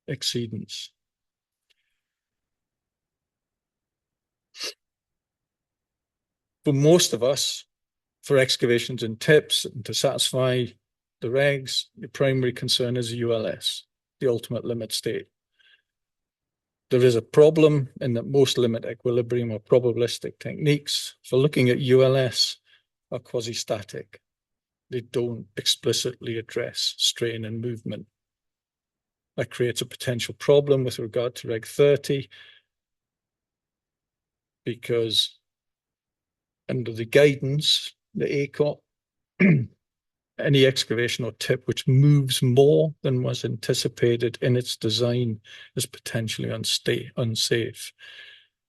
exceedance. For most of us, for excavations and tips and to satisfy the regs, your primary concern is ULS, the ultimate limit state. There is a problem in that most limit equilibrium or probabilistic techniques for looking at ULS are quasi-static. They don't explicitly address strain and movement. That creates a potential problem with regard to Reg 30 because under the guidance, the ACOP, any excavation or tip which moves more than was anticipated in its design is potentially unsafe.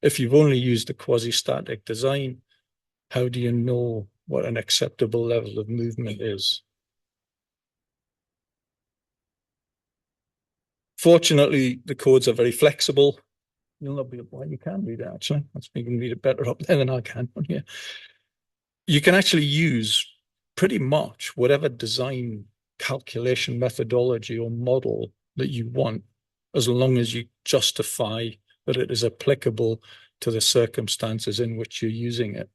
If you've only used a quasi-static design, how do you know what an acceptable level of movement is? Fortunately, the codes are very flexible. You'll not be able, you can read it actually. You can read it better up there than I can on here. You can actually use pretty much whatever design calculation methodology or model that you want, as long as you justify that it is applicable to the circumstances in which you're using it.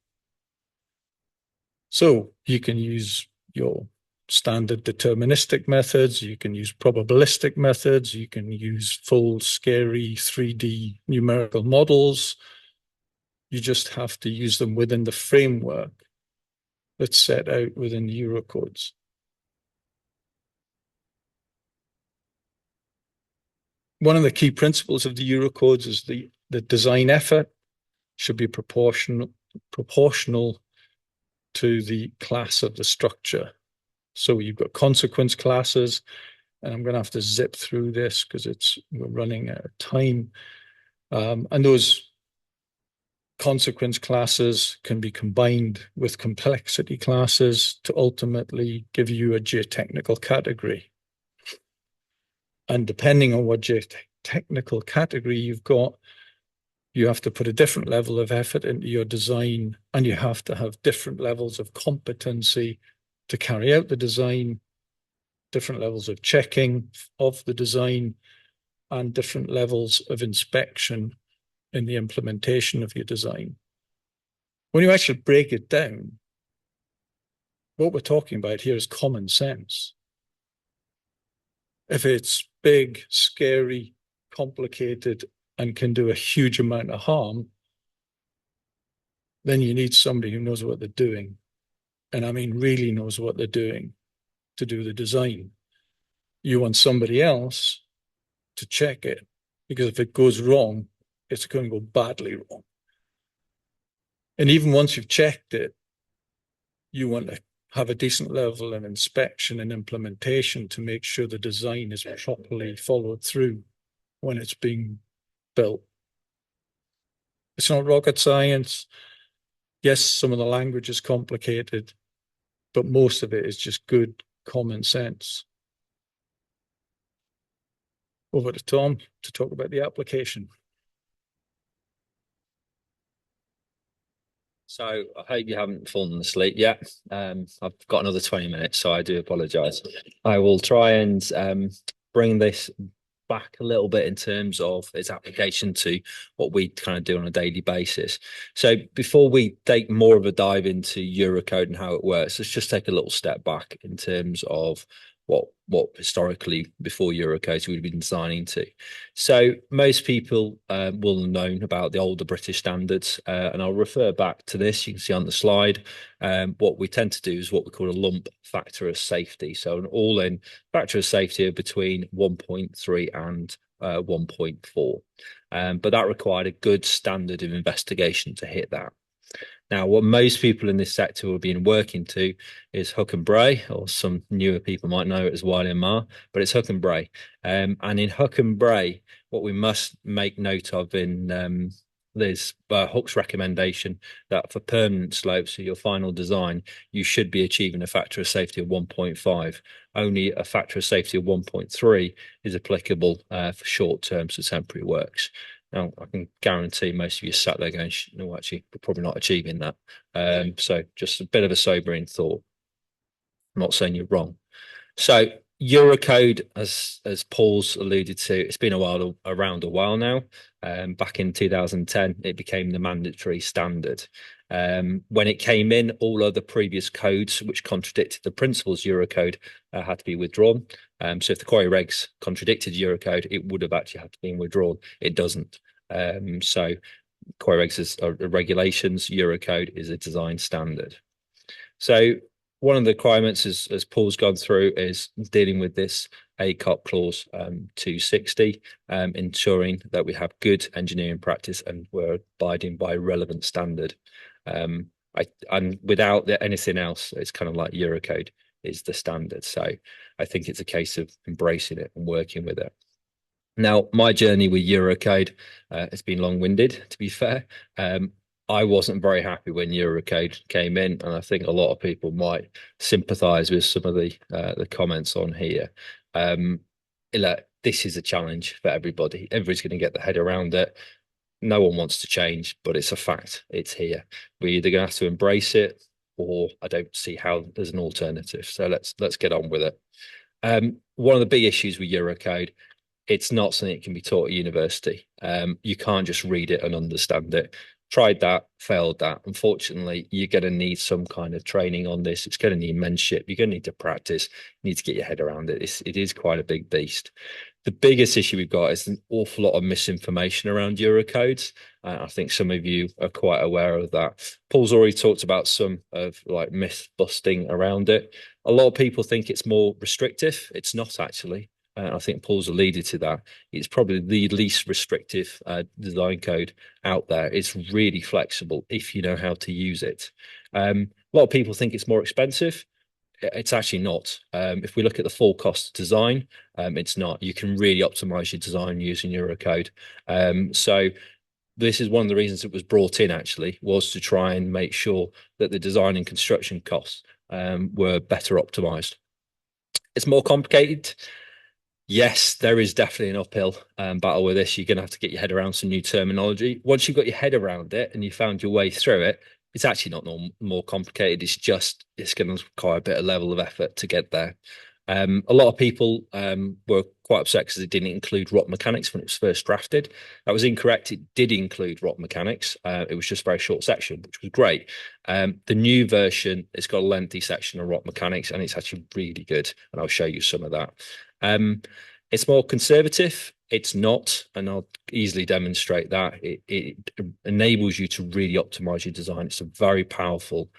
So you can use your standard deterministic methods, you can use probabilistic methods, you can use full scary 3D numerical models. You just have to use them within the framework that's set out within the Eurocodes. One of the key principles of the Eurocodes is the design effort should be proportional to the class of the structure. So you've got consequence classes, and I'm going to have to zip through this because we're running out of time. And those consequence classes can be combined with complexity classes to ultimately give you a geotechnical category. And depending on what geotechnical category you've got, you have to put a different level of effort into your design, and you have to have different levels of competency to carry out the design, different levels of checking of the design, and different levels of inspection in the implementation of your design. When you actually break it down, what we're talking about here is common sense. If it's big, scary, complicated, and can do a huge amount of harm, then you need somebody who knows what they're doing. And I mean, really knows what they're doing to do the design. You want somebody else to check it, because if it goes wrong, it's going to go badly wrong. And even once you've checked it, you want to have a decent level of inspection and implementation to make sure the design is properly followed through when it's being built. It's not rocket science. Yes, some of the language is complicated, but most of it is just good common sense. Over to Tom to talk about the application. So I hope you haven't fallen asleep yet. I've got another 20 minutes, so I do apologise. I will try and bring this back a little bit in terms of its application to what we kind of do on a daily basis. So before we take more of a dive into Eurocode and how it works, let's just take a little step back in terms of what historically before Eurocode we've been designing to. So most people will have known about the older British standards, and I'll refer back to this. You can see on the slide, what we tend to do is what we call a lump factor of safety. So an all-in factor of safety of between 1.3 and 1.4. But that required a good standard of investigation to hit that. Now, what most people in this sector have been working to is hook and bray, or some newer people might know it as Wiley and Marr, but it's hook and bray. And in hook and bray, what we must make note of in there's Hook's recommendation that for permanent slopes, so your final design, you should be achieving a factor of safety of 1.5. Only a factor of safety of 1.3 is applicable for short-term, so temporary works. Now, I can guarantee most of you sat there going, no, actually, we're probably not achieving that. So just a bit of a sobering thought. I'm not saying you're wrong. So Eurocode, as Paul's alluded to, it's been around a while now. Back in 2010, it became the mandatory standard. When it came in, all other previous codes which contradicted the principles Eurocode had to be withdrawn. So if the quarry regs contradicted Eurocode, it would have actually had to be withdrawn. It doesn't. So quarry regs are regulations, Eurocode is a design standard. So one of the requirements, as Paul's gone through, is dealing with this ACOP clause 260, ensuring that we have good engineering practice and we're abiding by relevant standard. And without anything else, it's kind of like Eurocode is the standard. So I think it's a case of embracing it and working with it. Now, my journey with Eurocode has been long-winded, to be fair. I wasn't very happy when Eurocode came in, and I think a lot of people might sympathise with some of the comments on here. This is a challenge for everybody. Everybody's going to get their head around it. No one wants to change, but it's a fact. It's here. We're either going to have to embrace it, or I don't see how there's an alternative. So let's get on with it. One of the big issues with Eurocode, it's not something that can be taught at university. You can't just read it and understand it. Tried that, failed that. Unfortunately, you're going to need some kind of training on this. It's going to need mentorship. You're going to need to practice. You need to get your head around it. It is quite a big beast. The biggest issue we've got is an awful lot of misinformation around Eurocodes. I think some of you are quite aware of that. Paul's already talked about some of like myth busting around it. A lot of people think it's more restrictive. It's not actually. I think Paul's alluded to that. It's probably the least restrictive design code out there. It's really flexible if you know how to use it. A lot of people think it's more expensive. it's actually not. If we look at the full cost of design, it's not. You can really optimize your design using Eurocode. So this is one of the reasons it was brought in, actually, was to try and make sure that the design and construction costs were better optimized. It's more complicated. Yes, there is definitely an uphill battle with this. You're going to have to get your head around some new terminology. Once you've got your head around it and you found your way through it, it's actually not more complicated. It's going to require a bit of level of effort to get there. A lot of people were quite upset because it didn't include rock mechanics when it was first drafted. That was incorrect. It did include rock mechanics. It was just a very short section, which was great. The new version, it's got a lengthy section of rock mechanics, and it's actually really good. And I'll show you some of that. It's more conservative. It's not, and I'll easily demonstrate that. It enables you to really optimize your design. It's a very powerful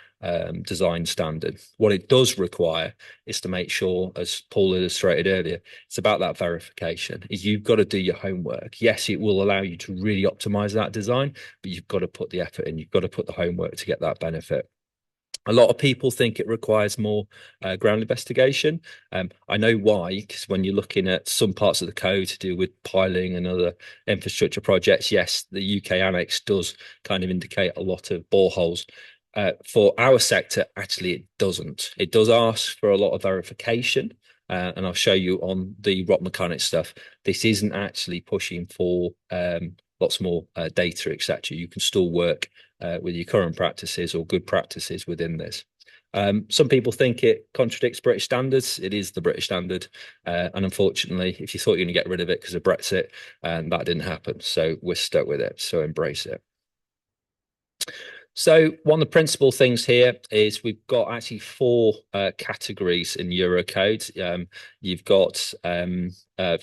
design standard. What it does require is to make sure, as Paul illustrated earlier, it's about that verification. You've got to do your homework. Yes, it will allow you to really optimize that design, but you've got to put the effort in. You've got to put the homework to get that benefit. A lot of people think it requires more ground investigation. I know why, because when you're looking at some parts of the code to do with piling and other infrastructure projects, yes, the UK annex does kind of indicate a lot of boreholes. For our sector, actually, it doesn't. It does ask for a lot of verification, and I'll show you on the rock mechanics stuff. This isn't actually pushing for lots more data, etc. You can still work with your current practices or good practices within this. Some people think it contradicts British standards. It is the British standard. And unfortunately, if you thought you were going to get rid of it because of Brexit, that didn't happen. So we're stuck with it. So embrace it. So one of the principal things here is we've got actually four categories in Eurocode. You've got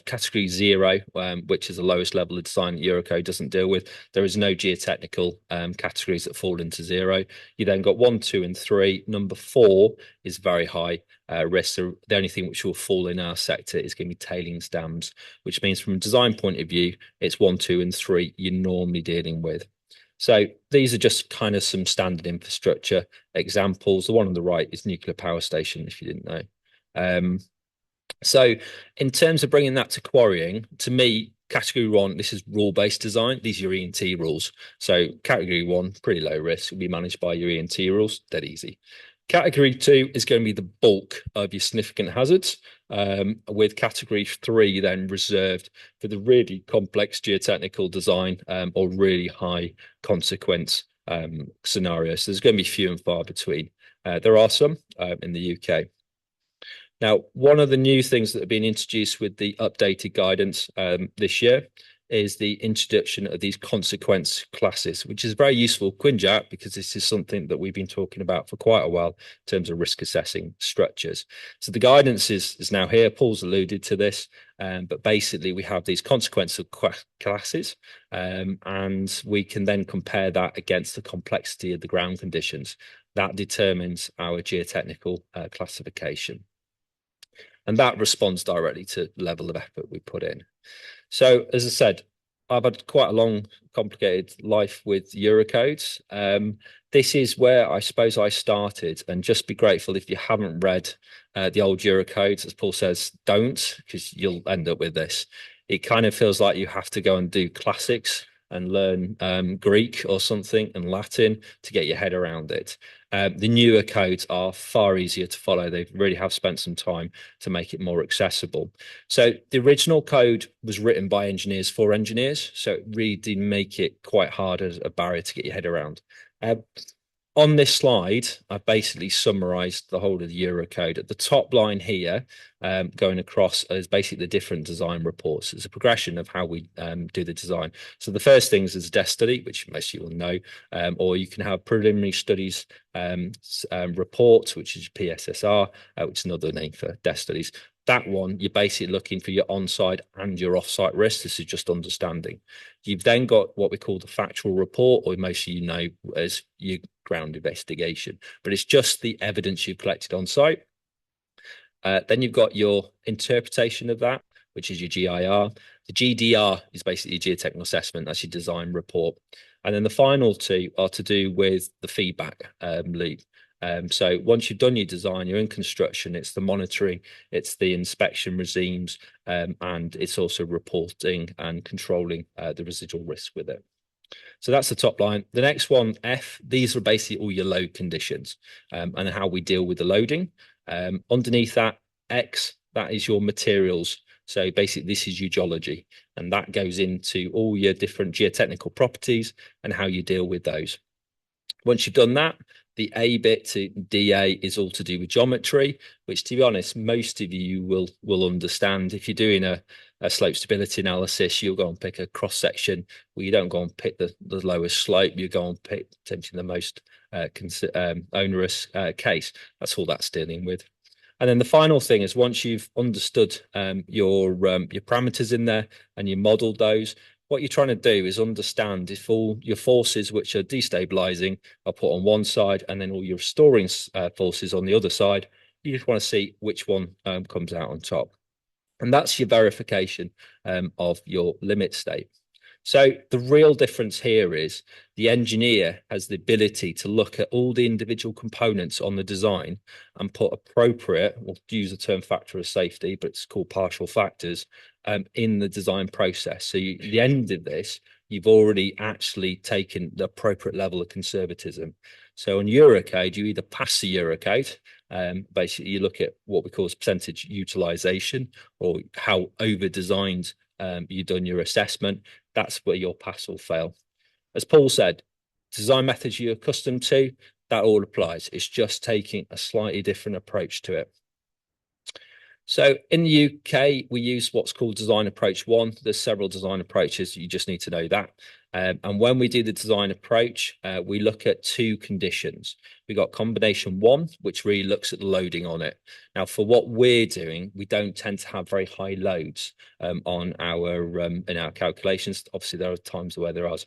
category 0, which is the lowest level of design that Eurocode doesn't deal with. There is no geotechnical categories that fall into 0. You then got 1, 2, and 3. Number 4 is very high risk. So the only thing which will fall in our sector is going to be tailings dams, which means from a design point of view, it's 1, 2, and 3 you're normally dealing with. So these are just kind of some standard infrastructure examples. The one on the right is nuclear power station, if you didn't know. So in terms of bringing that to quarrying, to me, category 1, this is rule-based design. These are your E&T rules. So category 1, pretty low risk, will be managed by your E&T rules, dead easy. Category 2 is going to be the bulk of your significant hazards, with category 3 then reserved for the really complex geotechnical design or really high consequence scenarios. So there's going to be few and far between. There are some in the UK. Now, one of the new things that have been introduced with the updated guidance this year is the introduction of these consequence classes, which is very useful QNJAC, because this is something that we've been talking about for quite a while in terms of risk assessing structures. So the guidance is now here. Paul's alluded to this, but basically we have these consequence classes, and we can then compare that against the complexity of the ground conditions. That determines our geotechnical classification. And that responds directly to the level of effort we put in. So, as I said, I've had quite a long, complicated life with Eurocodes. This is where I suppose I started, and just be grateful if you haven't read the old Eurocodes. As Paul says, don't, because you'll end up with this. It kind of feels like you have to go and do classics and learn Greek or something and Latin to get your head around it. The newer codes are far easier to follow. They really have spent some time to make it more accessible. So the original code was written by engineers for engineers, so it really did make it quite hard as a barrier to get your head around. On this slide, I've basically summarized the whole of the Eurocode. At the top line here, going across, is basically the different design reports. It's a progression of how we do the design. So the first thing is a desk study, which most of you will know, or you can have preliminary studies report, which is PSSR, which is another name for desk studies. That one, you're basically looking for your on-site and your off-site risk. This is just understanding. You've then got what we call the factual report, or most of you know as your ground investigation, but it's just the evidence you've collected on site. Then you've got your interpretation of that, which is your GIR. The GDR is basically your geotechnical assessment. That's your design report. And then the final two are to do with the feedback loop. So once you've done your design, you're in construction, it's the monitoring, it's the inspection regimes, and it's also reporting and controlling the residual risk with it. So that's the top line. The next one, F, these are basically all your load conditions and how we deal with the loading. Underneath that, X, that is your materials. So basically this is your geology, and that goes into all your different geotechnical properties and how you deal with those. Once you've done that, the A bit to DA is all to do with geometry, which, to be honest, most of you will understand. If you're doing a slope stability analysis, you'll go and pick a cross section. Well, you don't go and pick the lowest slope. You go and pick potentially the most onerous case. That's all that's dealing with. And then the final thing is, once you've understood your parameters in there and you modeled those, what you're trying to do is understand if all your forces which are destabilizing are put on one side and then all your restoring forces on the other side. You just want to see which one comes out on top. And that's your verification of your limit state. So the real difference here is the engineer has the ability to look at all the individual components on the design and put appropriate, we'll use the term factor of safety, but it's called partial factors, in the design process. So at the end of this, you've already actually taken the appropriate level of conservatism. So on Eurocode, you either pass the Eurocode, basically you look at what we call percentage utilization, or how over-designed you've done your assessment. That's where you'll pass or fail. As Paul said, design methods you're accustomed to, that all applies. It's just taking a slightly different approach to it. So in the UK, we use what's called design approach 1. There's several design approaches. You just need to know that. And when we do the design approach, we look at 2 conditions. We got combination 1, which really looks at the loading on it. Now, for what we're doing, we don't tend to have very high loads on our in our calculations. Obviously, there are times where there are.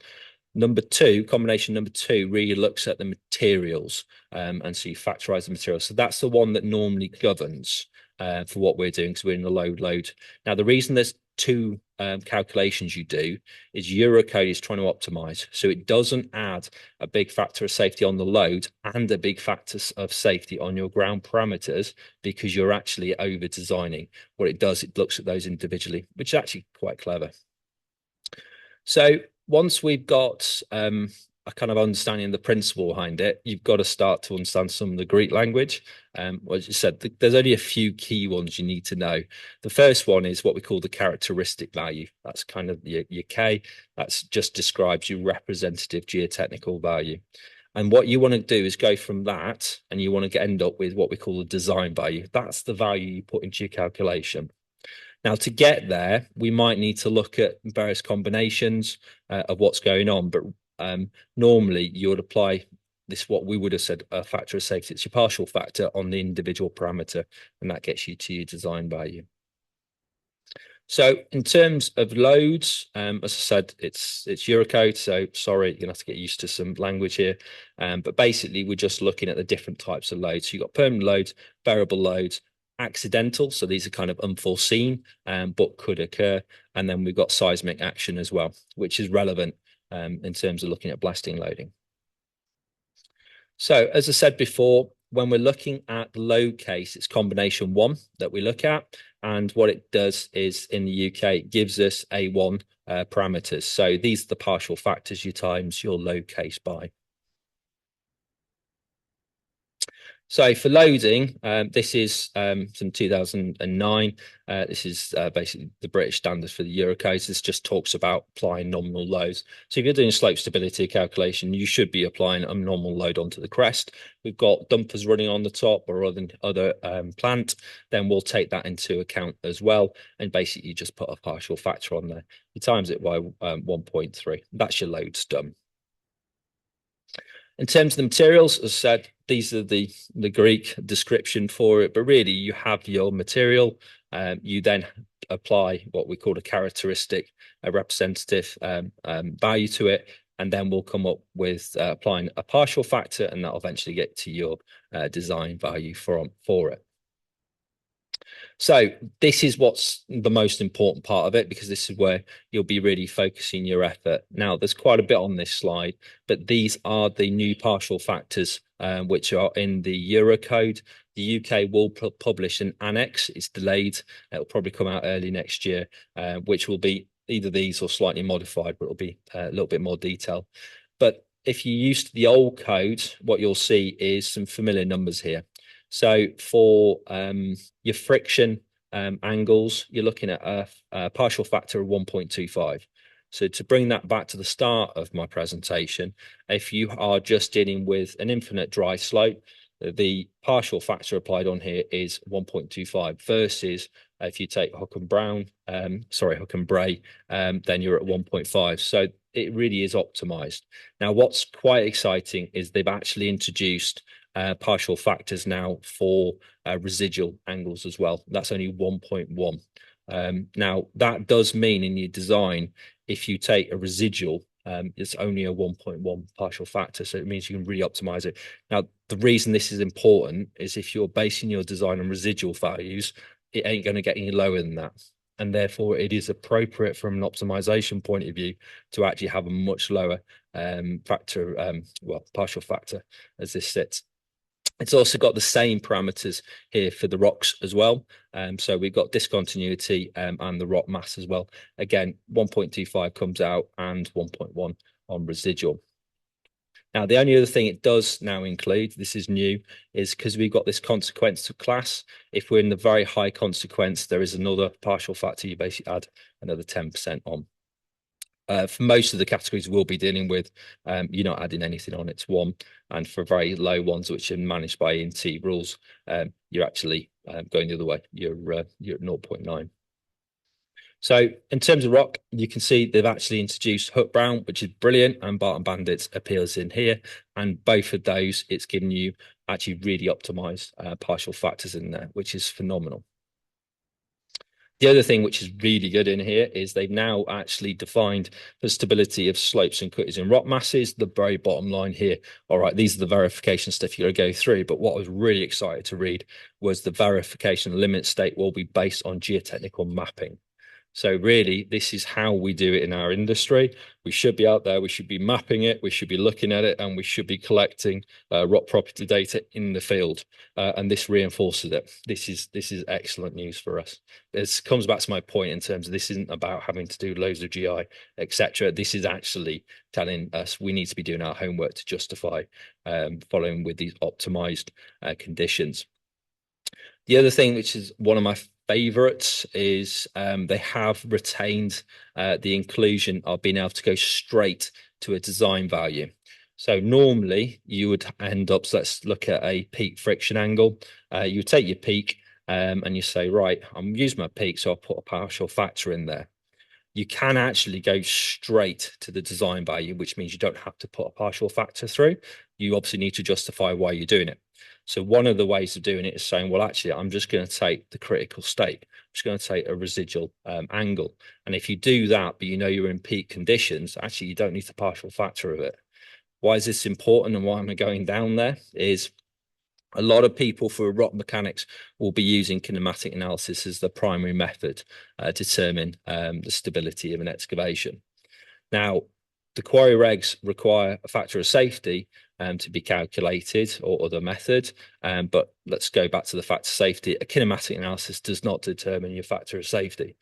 Number 2, combination number 2 really looks at the materials, and so you factorize the materials. So that's the one that normally governs for what we're doing, because we're in the load. Now, the reason there's 2 calculations you do is Eurocode is trying to optimize, so it doesn't add a big factor of safety on the load and a big factor of safety on your ground parameters, because you're actually over designing. What it does, it looks at those individually, which is actually quite clever. So once we've got a kind of understanding the principle behind it, you've got to start to understand some of the Greek language. As you said, there's only a few key ones you need to know. The first one is what we call the characteristic value. That's kind of your K. That just describes your representative geotechnical value. And what you want to do is go from that, and you want to end up with what we call the design value. That's the value you put into your calculation. Now, to get there, we might need to look at various combinations of what's going on, but normally you would apply this, what we would have said, a factor of safety. It's your partial factor on the individual parameter, and that gets you to your design value. So in terms of loads, as I said, it's Eurocode, so sorry, you're gonna have to get used to some language here. But basically, we're just looking at the different types of loads. So you've got permanent loads, variable loads, accidental, so these are kind of unforeseen, but could occur. And then we've got seismic action as well, which is relevant in terms of looking at blasting loading. So as I said before, when we're looking at the load case, it's combination 1 that we look at. And what it does is, in the UK, it gives us A1 parameters. So these are the partial factors you times your load case by. So for loading, this is from 2009. This is basically the British standards for the Eurocode. This just talks about applying nominal loads. So if you're doing a slope stability calculation, you should be applying a normal load onto the crest. We've got dumpers running on the top or other plant, then we'll take that into account as well. And basically you just put a partial factor on there. You times it by 1.3. That's your loads done. In terms of the materials, as I said, these are the Greek description for it, but really you have your material. You then apply what we call a characteristic, a representative value to it, and then we'll come up with applying a partial factor, and that'll eventually get to your design value for it. So this is what's the most important part of it, because this is where you'll be really focusing your effort. Now, there's quite a bit on this slide, but these are the new partial factors which are in the Eurocode. The UK will publish an annex. It's delayed. It'll probably come out early next year, which will be either these or slightly modified, but it'll be a little bit more detail. But if you use the old code, what you'll see is some familiar numbers here. So for your friction angles, you're looking at a partial factor of 1.25. So to bring that back to the start of my presentation, if you are just dealing with an infinite dry slope, the partial factor applied on here is 1.25 versus if you take Hook and Bray, then you're at 1.5. So it really is optimized. Now, what's quite exciting is they've actually introduced partial factors now for residual angles as well. That's only 1.1. Now, that does mean in your design, if you take a residual, it's only a 1.1 partial factor. So it means you can really optimize it. Now, the reason this is important is if you're basing your design on residual values, it ain't going to get any lower than that. And therefore, it is appropriate from an optimization point of view to actually have a much lower partial factor as this sits. It's also got the same parameters here for the rocks as well. So we've got discontinuity and the rock mass as well. Again, 1.25 comes out and 1.1 on residual. Now, the only other thing it does now include, this is new, is because we've got this consequence to class. If we're in the very high consequence, there is another partial factor. You basically add another 10% on. For most of the categories we'll be dealing with, you're not adding anything on, it's 1. And for very low ones, which are managed by E&T rules, you're actually going the other way. You're at 0.9. So in terms of rock, you can see they've actually introduced Hook Brown, which is brilliant, and Barton Bandits appeals in here. And both of those, it's given you actually really optimized partial factors in there, which is phenomenal. The other thing which is really good in here is they've now actually defined the stability of slopes and cuttings in rock masses. The very bottom line here, all right, these are the verification stuff you're going to go through. But what I was really excited to read was the verification limit state will be based on geotechnical mapping. So really, this is how we do it in our industry. We should be out there, we should be mapping it, we should be looking at it, and we should be collecting rock property data in the field. And this reinforces it. This is excellent news for us. It comes back to my point in terms of this isn't about having to do loads of GI, etc. This is actually telling us we need to be doing our homework to justify following with these optimized conditions. The other thing, which is one of my favorites, is they have retained the inclusion of being able to go straight to a design value. So normally you would end up, so let's look at a peak friction angle. You take your peak and you say, right, I'm using my peak, so I'll put a partial factor in there. You can actually go straight to the design value, which means you don't have to put a partial factor through. You obviously need to justify why you're doing it. So one of the ways of doing it is saying, well, actually, I'm just going to take the critical state. I'm just going to take a residual angle. And if you do that, but you know you're in peak conditions, actually, you don't need the partial factor of it. Why is this important and why am I going down there? Is a lot of people for rock mechanics will be using kinematic analysis as the primary method to determine the stability of an excavation. Now, the quarry regs require a factor of safety to be calculated or other method. But let's go back to the factor of safety. A kinematic analysis does not determine your factor of safety.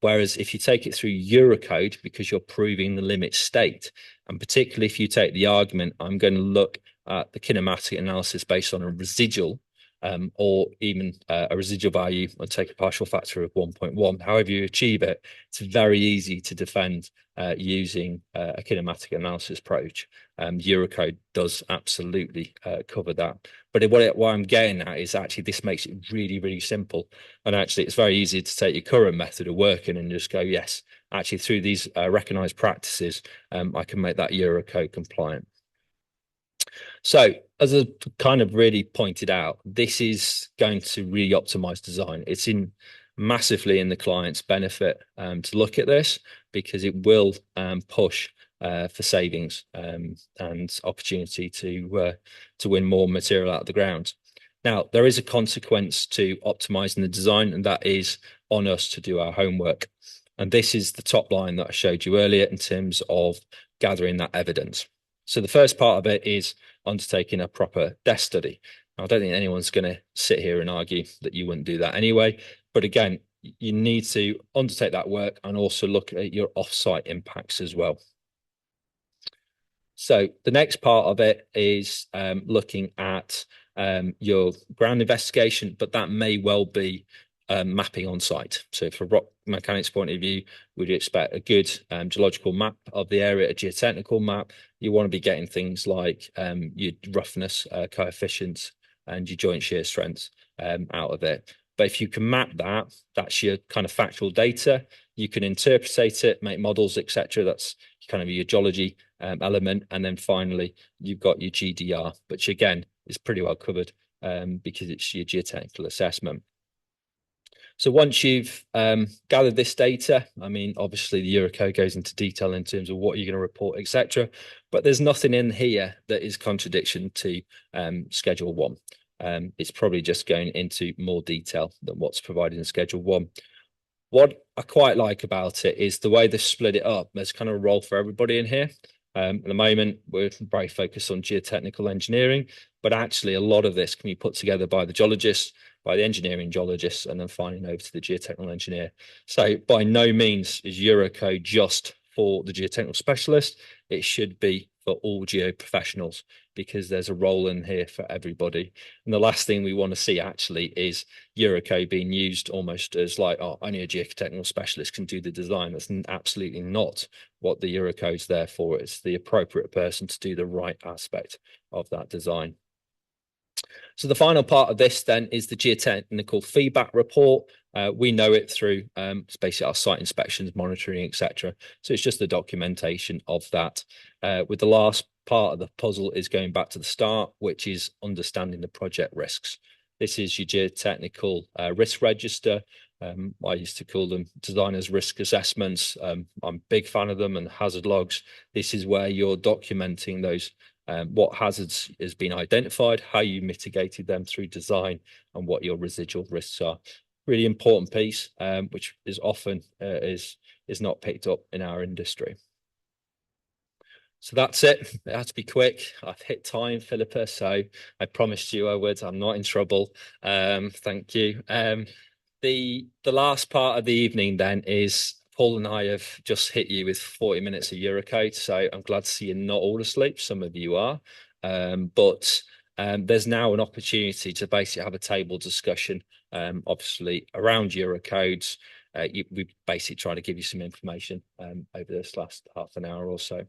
Whereas if you take it through Eurocode, because you're proving the limit state, and particularly if you take the argument, I'm going to look at the kinematic analysis based on a residual or even a residual value and take a partial factor of 1.1. However you achieve it, it's very easy to defend using a kinematic analysis approach. Eurocode does absolutely cover that. But what I'm getting at is actually this makes it really, really simple. And actually, it's very easy to take your current method of working and just go, yes, actually, through these recognized practices, I can make that Eurocode compliant. So as I kind of really pointed out, this is going to really optimize design. It's massively in the client's benefit to look at this because it will push for savings and opportunity to win more material out of the ground. Now, there is a consequence to optimizing the design, and that is on us to do our homework. And this is the top line that I showed you earlier in terms of gathering that evidence. So the first part of it is undertaking a proper desk study. Now, I don't think anyone's going to sit here and argue that you wouldn't do that anyway. But again, you need to undertake that work and also look at your off-site impacts as well. So the next part of it is looking at your ground investigation, but that may well be mapping on site. So from a rock mechanics point of view, would you expect a good geological map of the area, a geotechnical map? You want to be getting things like your roughness coefficients and your joint shear strengths out of it. But if you can map that, that's your kind of factual data. You can interpret it, make models, etc. That's kind of your geology element. And then finally, you've got your GDR, which again is pretty well covered because it's your geotechnical assessment. So once you've gathered this data, I mean, obviously the Eurocode goes into detail in terms of what you're going to report, etc. But there's nothing in here that is contradiction to Schedule 1. It's probably just going into more detail than what's provided in Schedule 1. What I quite like about it is the way they've split it up. There's kind of a role for everybody in here. At the moment, we're very focused on geotechnical engineering, but actually a lot of this can be put together by the geologists, by the engineering geologists, and then finally over to the geotechnical engineer. So by no means is Eurocode just for the geotechnical specialist. It should be for all geo professionals because there's a role in here for everybody. And the last thing we want to see actually is Eurocode being used almost as like, oh, only a geotechnical specialist can do the design. That's absolutely not what the Eurocode's there for. It's the appropriate person to do the right aspect of that design. So the final part of this then is the geotechnical feedback report. We know it through it's basically our site inspections, monitoring, etc. So it's just the documentation of that. With the last part of the puzzle is going back to the start, which is understanding the project risks. This is your geotechnical risk register. I used to call them designers' risk assessments. I'm a big fan of them, and hazard logs. This is where you're documenting those what hazards has been identified, how you mitigated them through design, and what your residual risks are. Really important piece, which is often is not picked up in our industry. So that's it. It had to be quick. I've hit time, Philippa, so I promised you I would. I'm not in trouble. Thank you. The last part of the evening then is Paul and I have just hit you with 40 minutes of Eurocode, so I'm glad to see you're not all asleep. Some of you are, but there's now an opportunity to basically have a table discussion, obviously around Eurocodes. We basically try to give you some information over this last half an hour or so.